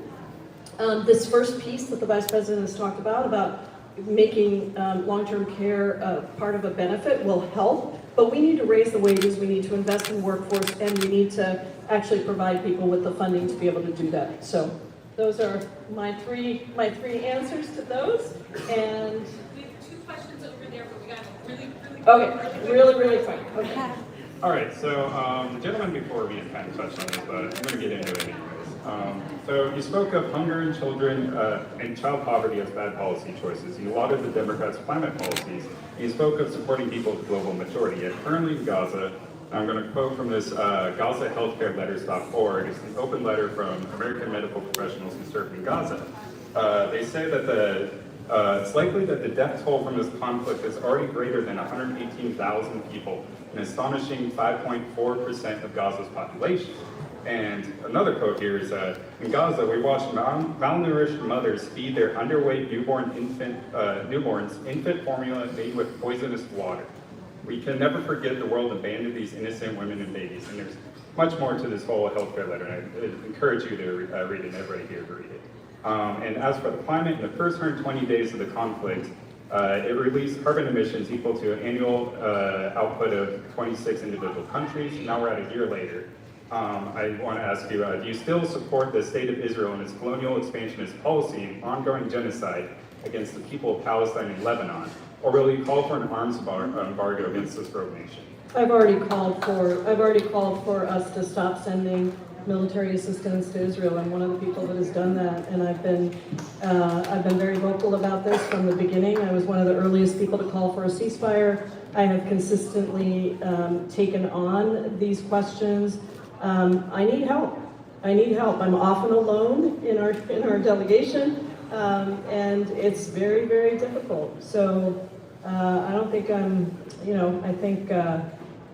This first piece that the Vice President has talked about making long-term care part of a benefit will help, but we need to raise the wages, we need to invest in the workforce, and we need to actually provide people with the funding to be able to do that. So those are my three answers to those. And we have two questions over there, but we got really quick. Okay. All right, so the gentleman before me kind of touched on this, but I'm going to get into it anyways. So you spoke of hunger in children and child poverty as bad policy choices. You lauded the Democrats' climate policies. You spoke of supporting people with global maturity. Yet currently in Gaza, I'm going to quote from this GazaHealthcareLetters.org. It's an open letter from American medical professionals who serve in Gaza. They say that it's likely that the death toll from this conflict is already greater than 118,000 people, an astonishing 5.4% of Gaza's population. And another quote here is, in Gaza, we watched malnourished mothers feed their underweight newborns infant formula made with poisonous water. We can never forget the world abandoned these innocent women and babies. And there's much more to this whole healthcare letter, and I encourage you to read it, and everybody here to read it. And as for the climate, in the first 120 days of the conflict, it released carbon emissions equal to an annual output of 26 individual countries. Now we're at a year later. I want to ask you, do you still support the state of Israel and its colonial expansionist policy and ongoing genocide against the people of Palestine and Lebanon? Or will you call for an arms embargo against this rogue nation? I've already called for us to stop sending military assistance to Israel. I'm one of the people that has done that, and I've been very vocal about this from the beginning. I was one of the earliest people to call for a ceasefire. I have consistently taken on these questions. I need help. I'm often alone in our delegation, and it's very, very difficult. So I don't think I think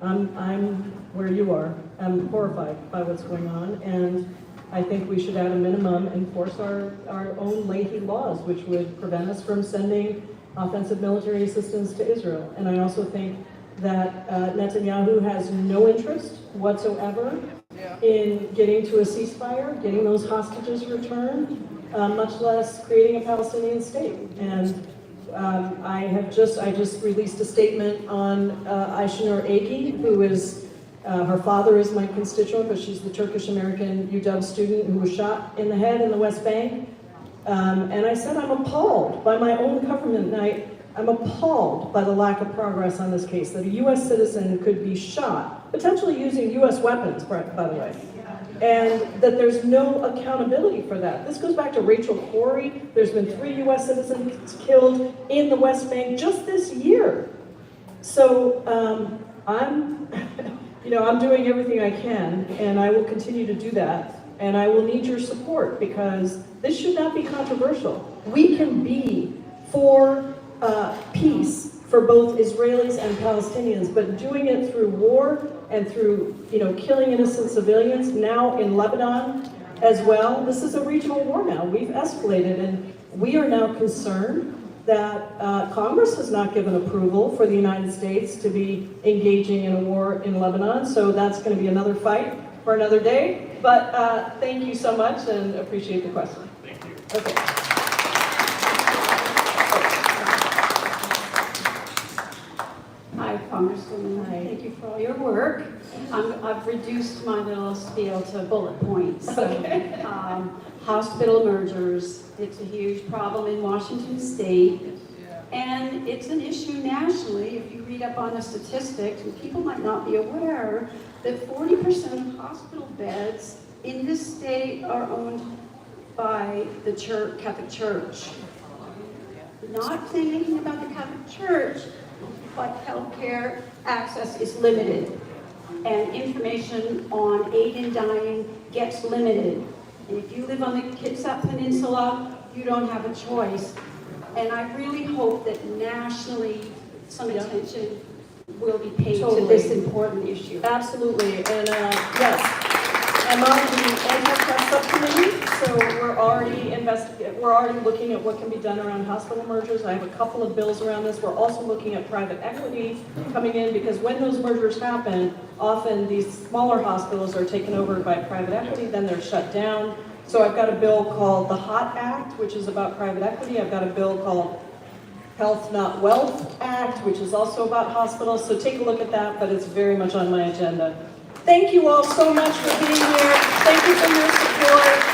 I'm where you are. I'm horrified by what's going on, and I think we should at a minimum enforce our own Leahy laws, which would prevent us from sending offensive military assistance to Israel. And I also think that Netanyahu has no interest whatsoever in getting to a ceasefire, getting those hostages returned, much less creating a Palestinian state. And I just released a statement on Ayşenur Egi, who is, her father is my constituent, but she's the Turkish-American UW student who was shot in the head in the West Bank. And I said, I'm appalled by my own government, and I'm appalled by the lack of progress on this case, that a US citizen could be shot, potentially using US weapons, by the way, and that there's no accountability for that. This goes back to Rachel Corrie. There's been 3 US citizens killed in the West Bank just this year. So I'm, I'm doing everything I can, and I will continue to do that. And I will need your support, because this should not be controversial. We can be for peace for both Israelis and Palestinians, but doing it through war and through, killing innocent civilians, now in Lebanon as well. This is a regional war now. We've escalated, and we are now concerned that Congress has not given approval for the United States to be engaging in a war in Lebanon. So that's going to be another fight for another day. But thank you so much, and appreciate the question. Thank you. Okay. Hi, Congresswoman. Thank you for all your work. I've reduced my little spiel to bullet points. Okay. Hospital mergers, it's a huge problem in Washington State. And it's an issue nationally. If you read up on the statistics, and people might not be aware that 40% of hospital beds in this state are owned by the church, Catholic Church. Not saying anything about the Catholic Church, but healthcare access is limited, and information on aid in dying gets limited. And if you live on the Kitsap Peninsula, you don't have a choice. And I really hope that nationally some attention will be paid to this important issue. Absolutely, and yes, I'm on the antitrust subcommittee, so we're already looking at what can be done around hospital mergers. I have a couple of bills around this. We're also looking at private equity coming in, because when those mergers happen, often these smaller hospitals are taken over by private equity, then they're shut down. So I've got a bill called the HOT Act, which is about private equity. I've got a bill called Health Not Wealth Act, which is also about hospitals. So take a look at that, but it's very much on my agenda. Thank you all so much for being here. Thank you for your support.